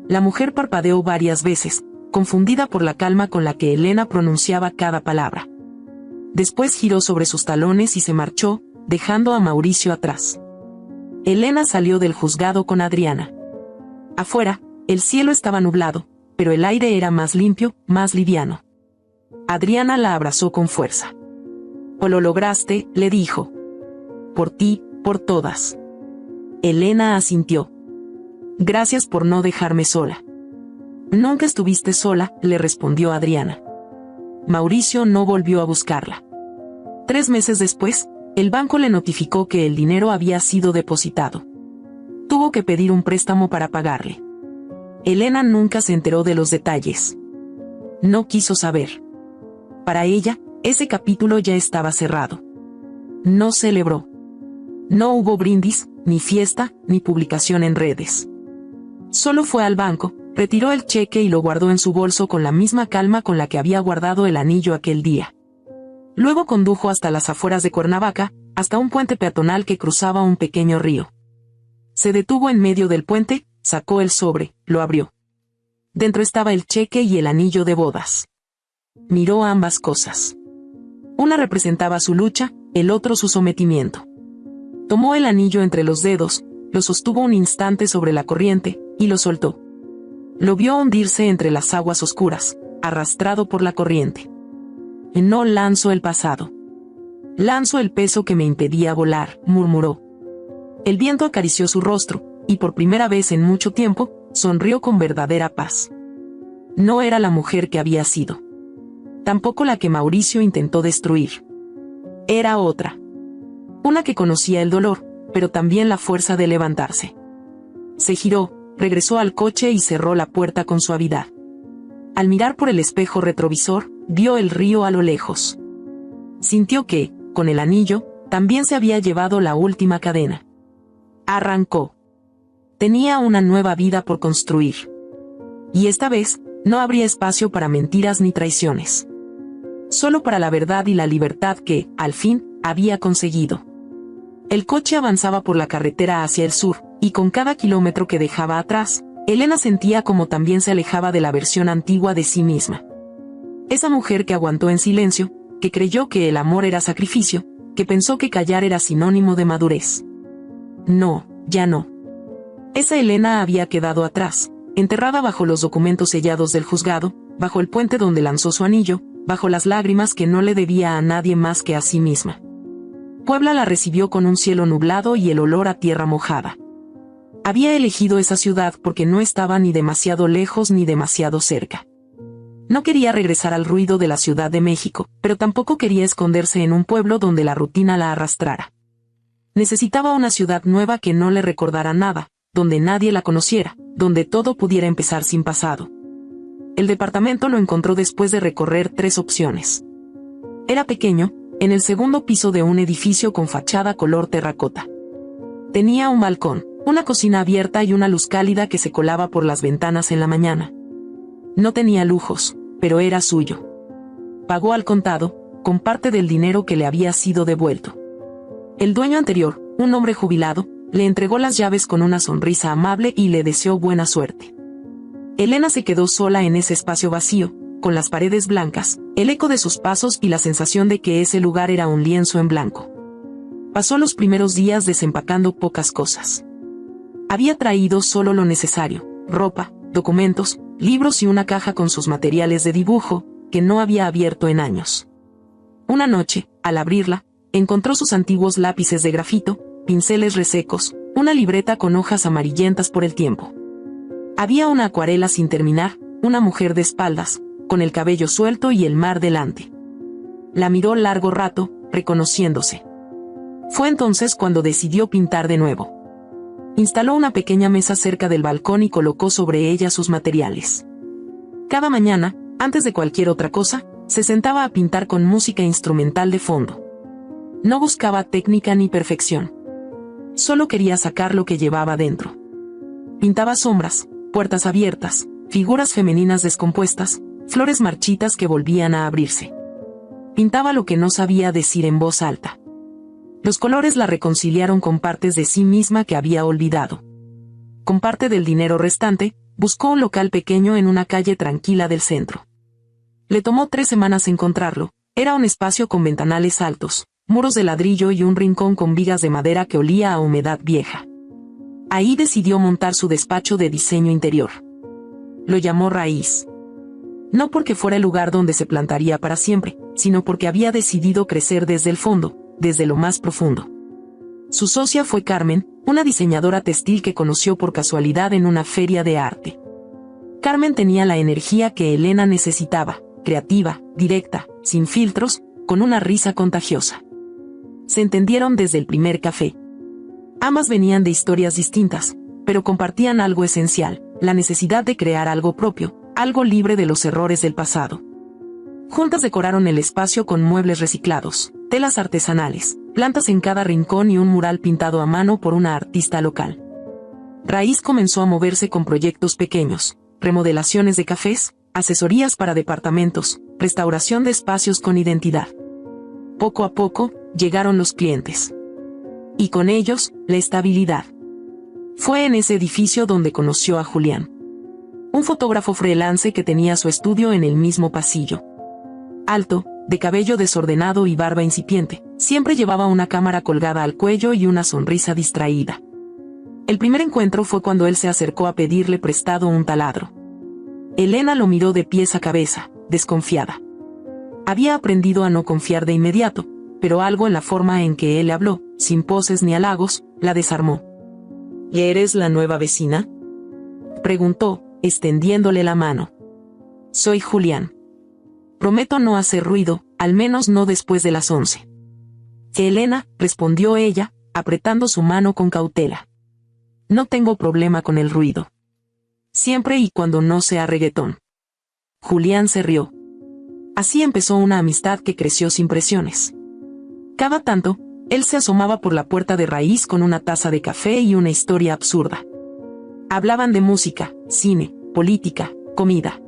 S1: La mujer parpadeó varias veces, confundida por la calma con la que Elena pronunciaba cada palabra. Después giró sobre sus talones y se marchó, dejando a Mauricio atrás. Elena salió del juzgado con Adriana. Afuera, el cielo estaba nublado, pero el aire era más limpio, más liviano. Adriana la abrazó con fuerza. «O lo lograste», le dijo. «Por ti, por todas». Elena asintió. «Gracias por no dejarme sola». «Nunca estuviste sola», le respondió Adriana. Mauricio no volvió a buscarla. 3 meses después, el banco le notificó que el dinero había sido depositado. Tuvo que pedir un préstamo para pagarle. Elena nunca se enteró de los detalles. No quiso saber. Para ella, ese capítulo ya estaba cerrado. No celebró. No hubo brindis, ni fiesta, ni publicación en redes. Solo fue al banco, retiró el cheque y lo guardó en su bolso con la misma calma con la que había guardado el anillo aquel día. Luego condujo hasta las afueras de Cuernavaca, hasta un puente peatonal que cruzaba un pequeño río. Se detuvo en medio del puente, sacó el sobre, lo abrió. Dentro estaba el cheque y el anillo de bodas. Miró ambas cosas. Una representaba su lucha, el otro su sometimiento. Tomó el anillo entre los dedos, lo sostuvo un instante sobre la corriente, y lo soltó. Lo vio hundirse entre las aguas oscuras, arrastrado por la corriente. No lanzo el pasado. Lanzo el peso que me impedía volar, murmuró. El viento acarició su rostro, y por primera vez en mucho tiempo, sonrió con verdadera paz. No era la mujer que había sido. Tampoco la que Mauricio intentó destruir. Era otra. Una que conocía el dolor, pero también la fuerza de levantarse. Se giró, regresó al coche y cerró la puerta con suavidad. Al mirar por el espejo retrovisor, vio el río a lo lejos. Sintió que, con el anillo, también se había llevado la última cadena. Arrancó. Tenía una nueva vida por construir. Y esta vez, no habría espacio para mentiras ni traiciones. solo para la verdad y la libertad que, al fin, había conseguido. El coche avanzaba por la carretera hacia el sur, y con cada kilómetro que dejaba atrás, Elena sentía como también se alejaba de la versión antigua de sí misma. Esa mujer que aguantó en silencio, que creyó que el amor era sacrificio, que pensó que callar era sinónimo de madurez. No, ya no. Esa Elena había quedado atrás, enterrada bajo los documentos sellados del juzgado, bajo el puente donde lanzó su anillo, bajo las lágrimas que no le debía a nadie más que a sí misma. Puebla la recibió con un cielo nublado y el olor a tierra mojada. Había elegido esa ciudad porque no estaba ni demasiado lejos ni demasiado cerca. No quería regresar al ruido de la Ciudad de México, pero tampoco quería esconderse en un pueblo donde la rutina la arrastrara. Necesitaba una ciudad nueva que no le recordara nada, donde nadie la conociera, donde todo pudiera empezar sin pasado. El departamento lo encontró después de recorrer 3 opciones. Era pequeño, en el segundo piso de un edificio con fachada color terracota. Tenía un balcón, una cocina abierta y una luz cálida que se colaba por las ventanas en la mañana. No tenía lujos, pero era suyo. Pagó al contado, con parte del dinero que le había sido devuelto. El dueño anterior, un hombre jubilado, le entregó las llaves con una sonrisa amable y le deseó buena suerte. Elena se quedó sola en ese espacio vacío, con las paredes blancas, el eco de sus pasos y la sensación de que ese lugar era un lienzo en blanco. Pasó los primeros días desempacando pocas cosas. Había traído solo lo necesario: ropa, documentos, libros y una caja con sus materiales de dibujo, que no había abierto en años. Una noche, al abrirla, encontró sus antiguos lápices de grafito, pinceles resecos, una libreta con hojas amarillentas por el tiempo. Había una acuarela sin terminar, una mujer de espaldas, con el cabello suelto y el mar delante. La miró largo rato, reconociéndose. Fue entonces cuando decidió pintar de nuevo. Instaló una pequeña mesa cerca del balcón y colocó sobre ella sus materiales. Cada mañana, antes de cualquier otra cosa, se sentaba a pintar con música instrumental de fondo. No buscaba técnica ni perfección. Solo quería sacar lo que llevaba dentro. Pintaba sombras, puertas abiertas, figuras femeninas descompuestas, flores marchitas que volvían a abrirse. Pintaba lo que no sabía decir en voz alta. Los colores la reconciliaron con partes de sí misma que había olvidado. Con parte del dinero restante, buscó un local pequeño en una calle tranquila del centro. Le tomó 3 semanas encontrarlo. Era un espacio con ventanales altos, muros de ladrillo y un rincón con vigas de madera que olía a humedad vieja. Ahí decidió montar su despacho de diseño interior. Lo llamó Raíz. No porque fuera el lugar donde se plantaría para siempre, sino porque había decidido crecer desde el fondo, desde lo más profundo. Su socia fue Carmen, una diseñadora textil que conoció por casualidad en una feria de arte. Carmen tenía la energía que Elena necesitaba, creativa, directa, sin filtros, con una risa contagiosa. Se entendieron desde el primer café. Ambas venían de historias distintas, pero compartían algo esencial: la necesidad de crear algo propio, algo libre de los errores del pasado. Juntas decoraron el espacio con muebles reciclados, telas artesanales, plantas en cada rincón y un mural pintado a mano por una artista local. Raíz comenzó a moverse con proyectos pequeños: remodelaciones de cafés, asesorías para departamentos, restauración de espacios con identidad. Poco a poco, llegaron los clientes. Y con ellos, la estabilidad. Fue en ese edificio donde conoció a Julián. Un fotógrafo freelance que tenía su estudio en el mismo pasillo. Alto, de cabello desordenado y barba incipiente, siempre llevaba una cámara colgada al cuello y una sonrisa distraída. El primer encuentro fue cuando él se acercó a pedirle prestado un taladro. Elena lo miró de pies a cabeza, desconfiada. Había aprendido a no confiar de inmediato, pero algo en la forma en que él le habló, sin poses ni halagos, la desarmó. ¿Y eres la nueva vecina?, preguntó, extendiéndole la mano. Soy Julián. Prometo no hacer ruido, al menos no después de las 11. Elena, respondió ella, apretando su mano con cautela. No tengo problema con el ruido. Siempre y cuando no sea reggaetón. Julián se rió. Así empezó una amistad que creció sin presiones. Cada tanto, él se asomaba por la puerta de Raíz con una taza de café y una historia absurda. Hablaban de música, cine, política, comida.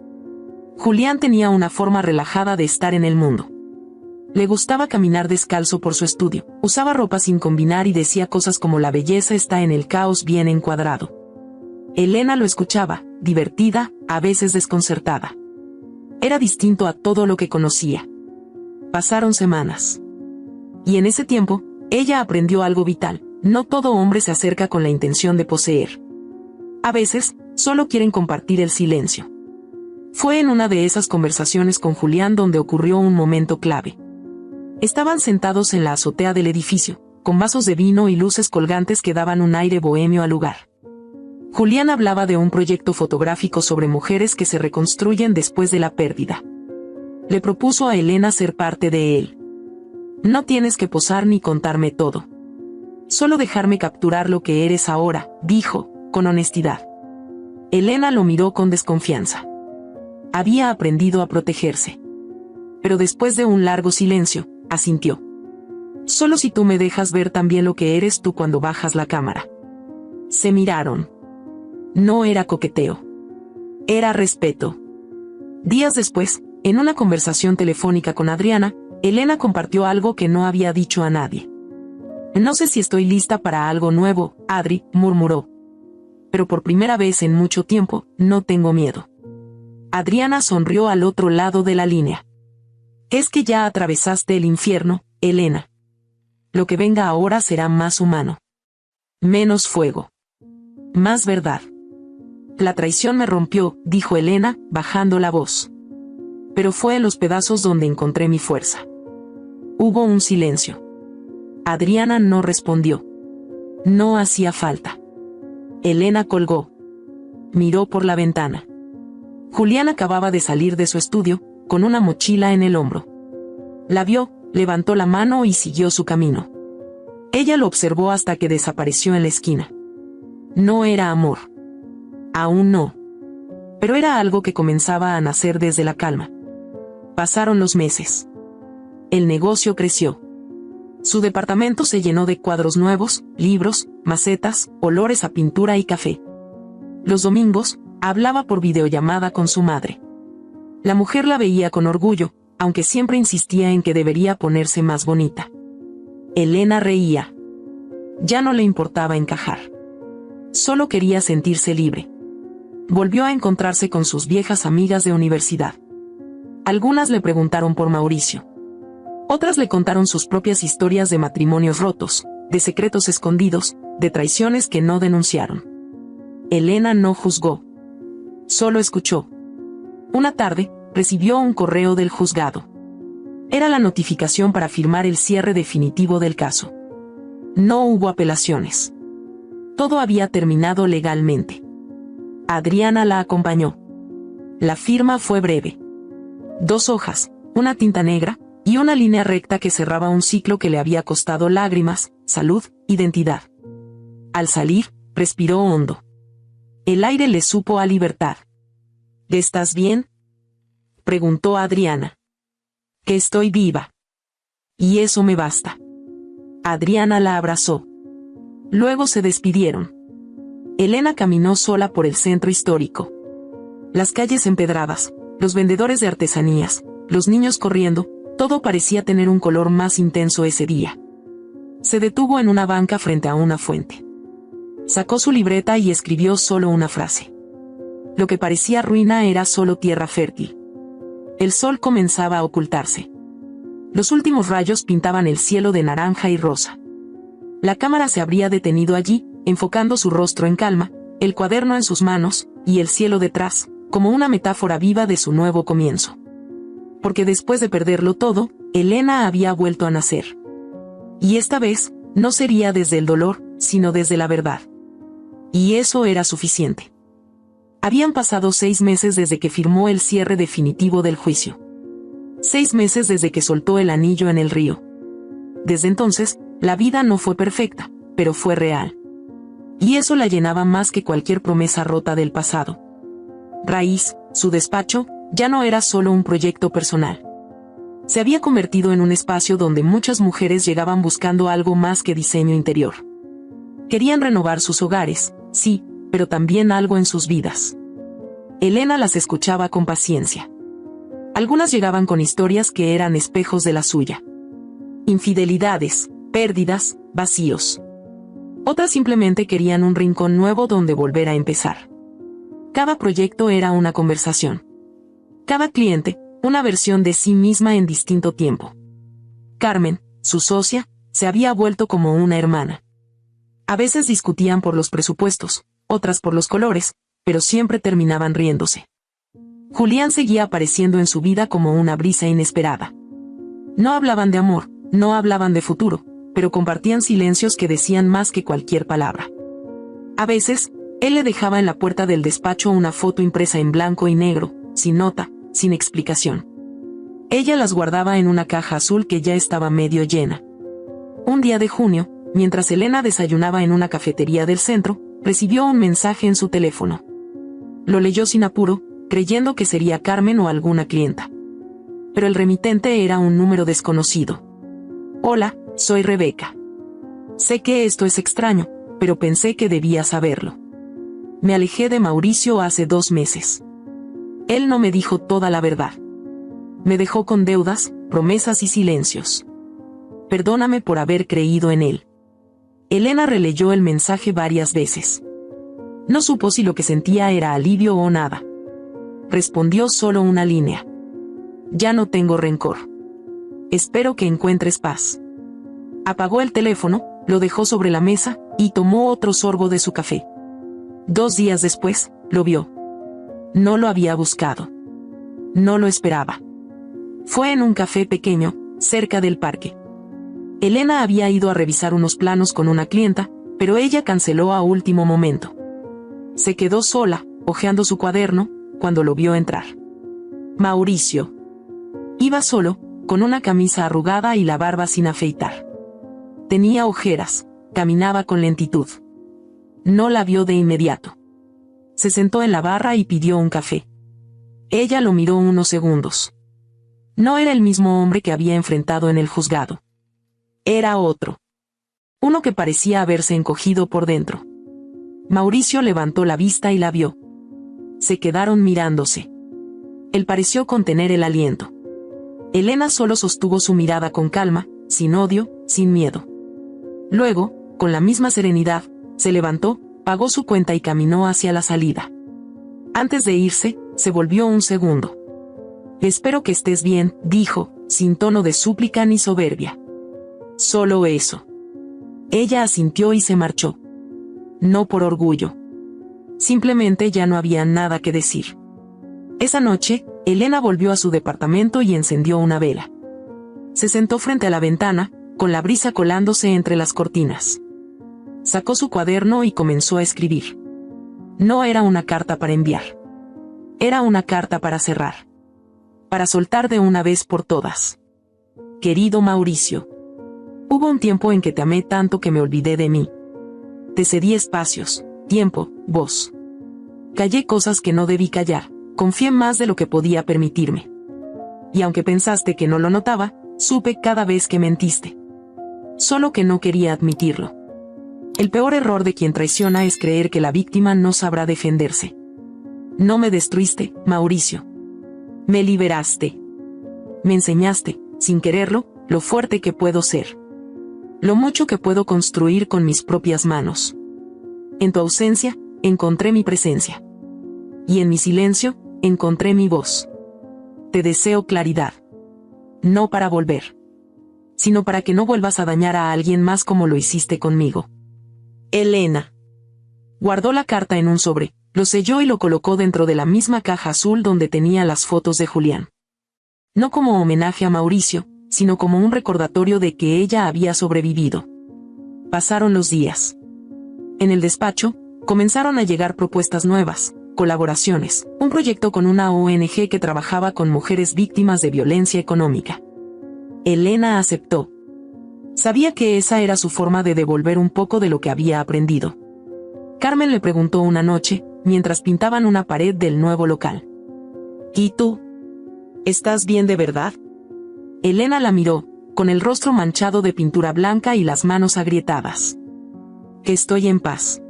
S1: Julián tenía una forma relajada de estar en el mundo. Le gustaba caminar descalzo por su estudio, usaba ropa sin combinar y decía cosas como la belleza está en el caos bien encuadrado. Elena lo escuchaba, divertida, a veces desconcertada. Era distinto a todo lo que conocía. Pasaron semanas. Y en ese tiempo, ella aprendió algo vital: no todo hombre se acerca con la intención de poseer. A veces, solo quieren compartir el silencio. Fue en una de esas conversaciones con Julián donde ocurrió un momento clave. Estaban sentados en la azotea del edificio, con vasos de vino y luces colgantes que daban un aire bohemio al lugar. Julián hablaba de un proyecto fotográfico sobre mujeres que se reconstruyen después de la pérdida. Le propuso a Elena ser parte de él. No tienes que posar ni contarme todo. Solo dejarme capturar lo que eres ahora, dijo, con honestidad. Elena lo miró con desconfianza. Había aprendido a protegerse. Pero después de un largo silencio, asintió. Solo si tú me dejas ver también lo que eres tú cuando bajas la cámara. Se miraron. No era coqueteo. Era respeto. Días después, en una conversación telefónica con Adriana, Elena compartió algo que no había dicho a nadie. No sé si estoy lista para algo nuevo, Adri, murmuró. Pero por primera vez en mucho tiempo, no tengo miedo. Adriana sonrió al otro lado de la línea. Es que ya atravesaste el infierno, Elena. Lo que venga ahora será más humano. Menos fuego. Más verdad. La traición me rompió, dijo Elena, bajando la voz. Pero fue en los pedazos donde encontré mi fuerza. Hubo un silencio. Adriana no respondió. No hacía falta. Elena colgó. Miró por la ventana. Julián acababa de salir de su estudio, con una mochila en el hombro. La vio, levantó la mano y siguió su camino. Ella lo observó hasta que desapareció en la esquina. No era amor. Aún no. Pero era algo que comenzaba a nacer desde la calma. Pasaron los meses. El negocio creció. Su departamento se llenó de cuadros nuevos, libros, macetas, olores a pintura y café. Los domingos, hablaba por videollamada con su madre. La mujer la veía con orgullo, aunque siempre insistía en que debería ponerse más bonita. Elena reía. Ya no le importaba encajar. Solo quería sentirse libre. Volvió a encontrarse con sus viejas amigas de universidad. Algunas le preguntaron por Mauricio. Otras le contaron sus propias historias de matrimonios rotos, de secretos escondidos, de traiciones que no denunciaron. Elena no juzgó. Solo escuchó. Una tarde, recibió un correo del juzgado. Era la notificación para firmar el cierre definitivo del caso. No hubo apelaciones. Todo había terminado legalmente. Adriana la acompañó. La firma fue breve. 2 hojas, una tinta negra, y una línea recta que cerraba un ciclo que le había costado lágrimas, salud, identidad. Al salir, respiró hondo. El aire le supo a libertad. ¿Estás bien?, preguntó Adriana. Que estoy viva. Y eso me basta. Adriana la abrazó. Luego se despidieron. Elena caminó sola por el centro histórico. Las calles empedradas, los vendedores de artesanías, los niños corriendo, todo parecía tener un color más intenso ese día. Se detuvo en una banca frente a una fuente. Sacó su libreta y escribió solo una frase. Lo que parecía ruina era solo tierra fértil. El sol comenzaba a ocultarse. Los últimos rayos pintaban el cielo de naranja y rosa. La cámara se habría detenido allí, enfocando su rostro en calma, el cuaderno en sus manos, y el cielo detrás, como una metáfora viva de su nuevo comienzo. Porque después de perderlo todo, Elena había vuelto a nacer. Y esta vez, no sería desde el dolor, sino desde la verdad. Y eso era suficiente. Habían pasado 6 meses desde que firmó el cierre definitivo del juicio. 6 meses desde que soltó el anillo en el río. Desde entonces, la vida no fue perfecta, pero fue real. Y eso la llenaba más que cualquier promesa rota del pasado. Raíz, su despacho, ya no era solo un proyecto personal. Se había convertido en un espacio donde muchas mujeres llegaban buscando algo más que diseño interior. Querían renovar sus hogares, sí, pero también algo en sus vidas. Elena las escuchaba con paciencia. Algunas llegaban con historias que eran espejos de la suya. Infidelidades, pérdidas, vacíos. Otras simplemente querían un rincón nuevo donde volver a empezar. Cada proyecto era una conversación. Cada cliente, una versión de sí misma en distinto tiempo. Carmen, su socia, se había vuelto como una hermana. A veces discutían por los presupuestos, otras por los colores, pero siempre terminaban riéndose. Julián seguía apareciendo en su vida como una brisa inesperada. No hablaban de amor, no hablaban de futuro, pero compartían silencios que decían más que cualquier palabra. A veces, él le dejaba en la puerta del despacho una foto impresa en blanco y negro, sin nota, sin explicación. Ella las guardaba en una caja azul que ya estaba medio llena. Un día de junio, mientras Elena desayunaba en una cafetería del centro, recibió un mensaje en su teléfono. Lo leyó sin apuro, creyendo que sería Carmen o alguna clienta. Pero el remitente era un número desconocido. Hola, soy Rebeca. Sé que esto es extraño, pero pensé que debía saberlo. Me alejé de Mauricio hace 2 meses. Él no me dijo toda la verdad. Me dejó con deudas, promesas y silencios. Perdóname por haber creído en él. Elena releyó el mensaje varias veces. No supo si lo que sentía era alivio o nada. Respondió solo una línea. Ya no tengo rencor. Espero que encuentres paz. Apagó el teléfono, lo dejó sobre la mesa, y tomó otro sorbo de su café. 2 días después, lo vio. No lo había buscado. No lo esperaba. Fue en un café pequeño, cerca del parque. Elena había ido a revisar unos planos con una clienta, pero ella canceló a último momento. Se quedó sola, hojeando su cuaderno, cuando lo vio entrar. Mauricio. Iba solo, con una camisa arrugada y la barba sin afeitar. Tenía ojeras, caminaba con lentitud. No la vio de inmediato. Se sentó en la barra y pidió un café. Ella lo miró unos segundos. No era el mismo hombre que había enfrentado en el juzgado. Era otro. Uno que parecía haberse encogido por dentro. Mauricio levantó la vista y la vio. Se quedaron mirándose. Él pareció contener el aliento. Elena solo sostuvo su mirada con calma, sin odio, sin miedo. Luego, con la misma serenidad, se levantó, pagó su cuenta y caminó hacia la salida. Antes de irse, se volvió un segundo. Espero que estés bien, dijo, sin tono de súplica ni soberbia. Solo eso. Ella asintió y se marchó. No por orgullo. Simplemente ya no había nada que decir. Esa noche, Elena volvió a su departamento y encendió una vela. Se sentó frente a la ventana, con la brisa colándose entre las cortinas. Sacó su cuaderno y comenzó a escribir. No era una carta para enviar. Era una carta para cerrar. Para soltar de una vez por todas. Querido Mauricio. Hubo un tiempo en que te amé tanto que me olvidé de mí. Te cedí espacios, tiempo, voz. Callé cosas que no debí callar, confié más de lo que podía permitirme. Y aunque pensaste que no lo notaba, supe cada vez que mentiste. Solo que no quería admitirlo. El peor error de quien traiciona es creer que la víctima no sabrá defenderse. No me destruiste, Mauricio. Me liberaste. Me enseñaste, sin quererlo, lo fuerte que puedo ser. Lo mucho que puedo construir con mis propias manos. En tu ausencia, encontré mi presencia. Y en mi silencio, encontré mi voz. Te deseo claridad. No para volver. Sino para que no vuelvas a dañar a alguien más como lo hiciste conmigo. Elena. Guardó la carta en un sobre, lo selló y lo colocó dentro de la misma caja azul donde tenía las fotos de Julián. No como homenaje a Mauricio, sino como un recordatorio de que ella había sobrevivido. Pasaron los días. En el despacho, comenzaron a llegar propuestas nuevas, colaboraciones, un proyecto con una ONG que trabajaba con mujeres víctimas de violencia económica. Elena aceptó. Sabía que esa era su forma de devolver un poco de lo que había aprendido. Carmen le preguntó una noche, mientras pintaban una pared del nuevo local. ¿Y tú? ¿Estás bien de verdad? Elena la miró, con el rostro manchado de pintura blanca y las manos agrietadas. Estoy en paz.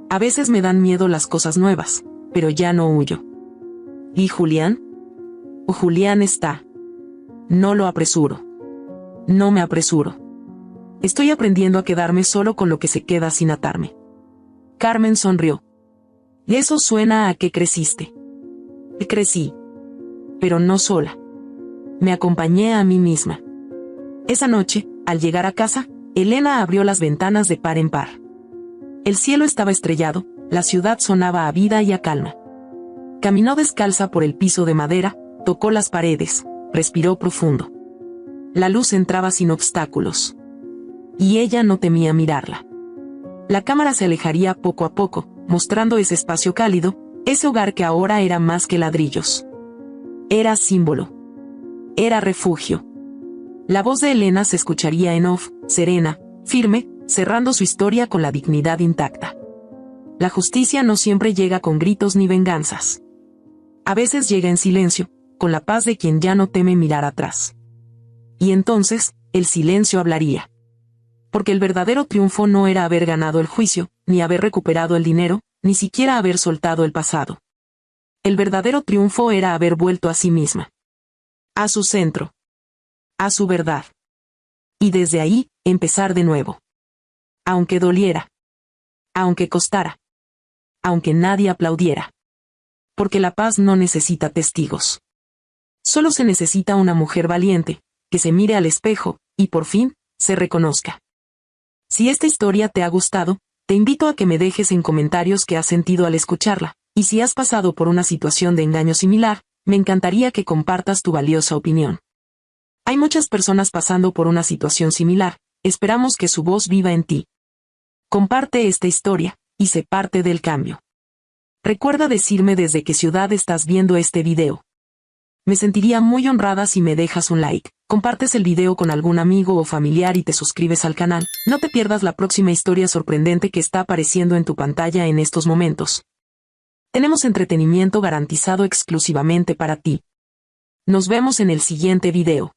S1: A veces me dan miedo las cosas nuevas, pero ya no huyo. ¿Y Julián? Julián está. No lo apresuro. No me apresuro. Estoy aprendiendo a quedarme solo con lo que se queda sin atarme. Carmen sonrió. Eso suena a que creciste. Crecí. Pero no sola. Me acompañé a mí misma. Esa noche, al llegar a casa, Elena abrió las ventanas de par en par. El cielo estaba estrellado, la ciudad sonaba a vida y a calma. Caminó descalza por el piso de madera, tocó las paredes, respiró profundo. La luz entraba sin obstáculos. Y ella no temía mirarla. La cámara se alejaría poco a poco, mostrando ese espacio cálido, ese hogar que ahora era más que ladrillos. Era símbolo. Era refugio. La voz de Elena se escucharía en off, serena, firme, cerrando su historia con la dignidad intacta. La justicia no siempre llega con gritos ni venganzas. A veces llega en silencio, con la paz de quien ya no teme mirar atrás. Y entonces, el silencio hablaría. Porque el verdadero triunfo no era haber ganado el juicio, ni haber recuperado el dinero, ni siquiera haber soltado el pasado. El verdadero triunfo era haber vuelto a sí misma. A su centro. A su verdad. Y desde ahí, empezar de nuevo. Aunque doliera. Aunque costara. Aunque nadie aplaudiera. Porque la paz no necesita testigos. Solo se necesita una mujer valiente, que se mire al espejo, y por fin, se reconozca. Si esta historia te ha gustado, te invito a que me dejes en comentarios qué has sentido al escucharla, y si has pasado por una situación de engaño similar, me encantaría que compartas tu valiosa opinión. Hay muchas personas pasando por una situación similar, esperamos que su voz viva en ti. Comparte esta historia, y sé parte del cambio. Recuerda decirme desde qué ciudad estás viendo este video. Me sentiría muy honrada si me dejas un like, compartes el video con algún amigo o familiar y te suscribes al canal. No te pierdas la próxima historia sorprendente que está apareciendo en tu pantalla en estos momentos. Tenemos entretenimiento garantizado exclusivamente para ti. Nos vemos en el siguiente video.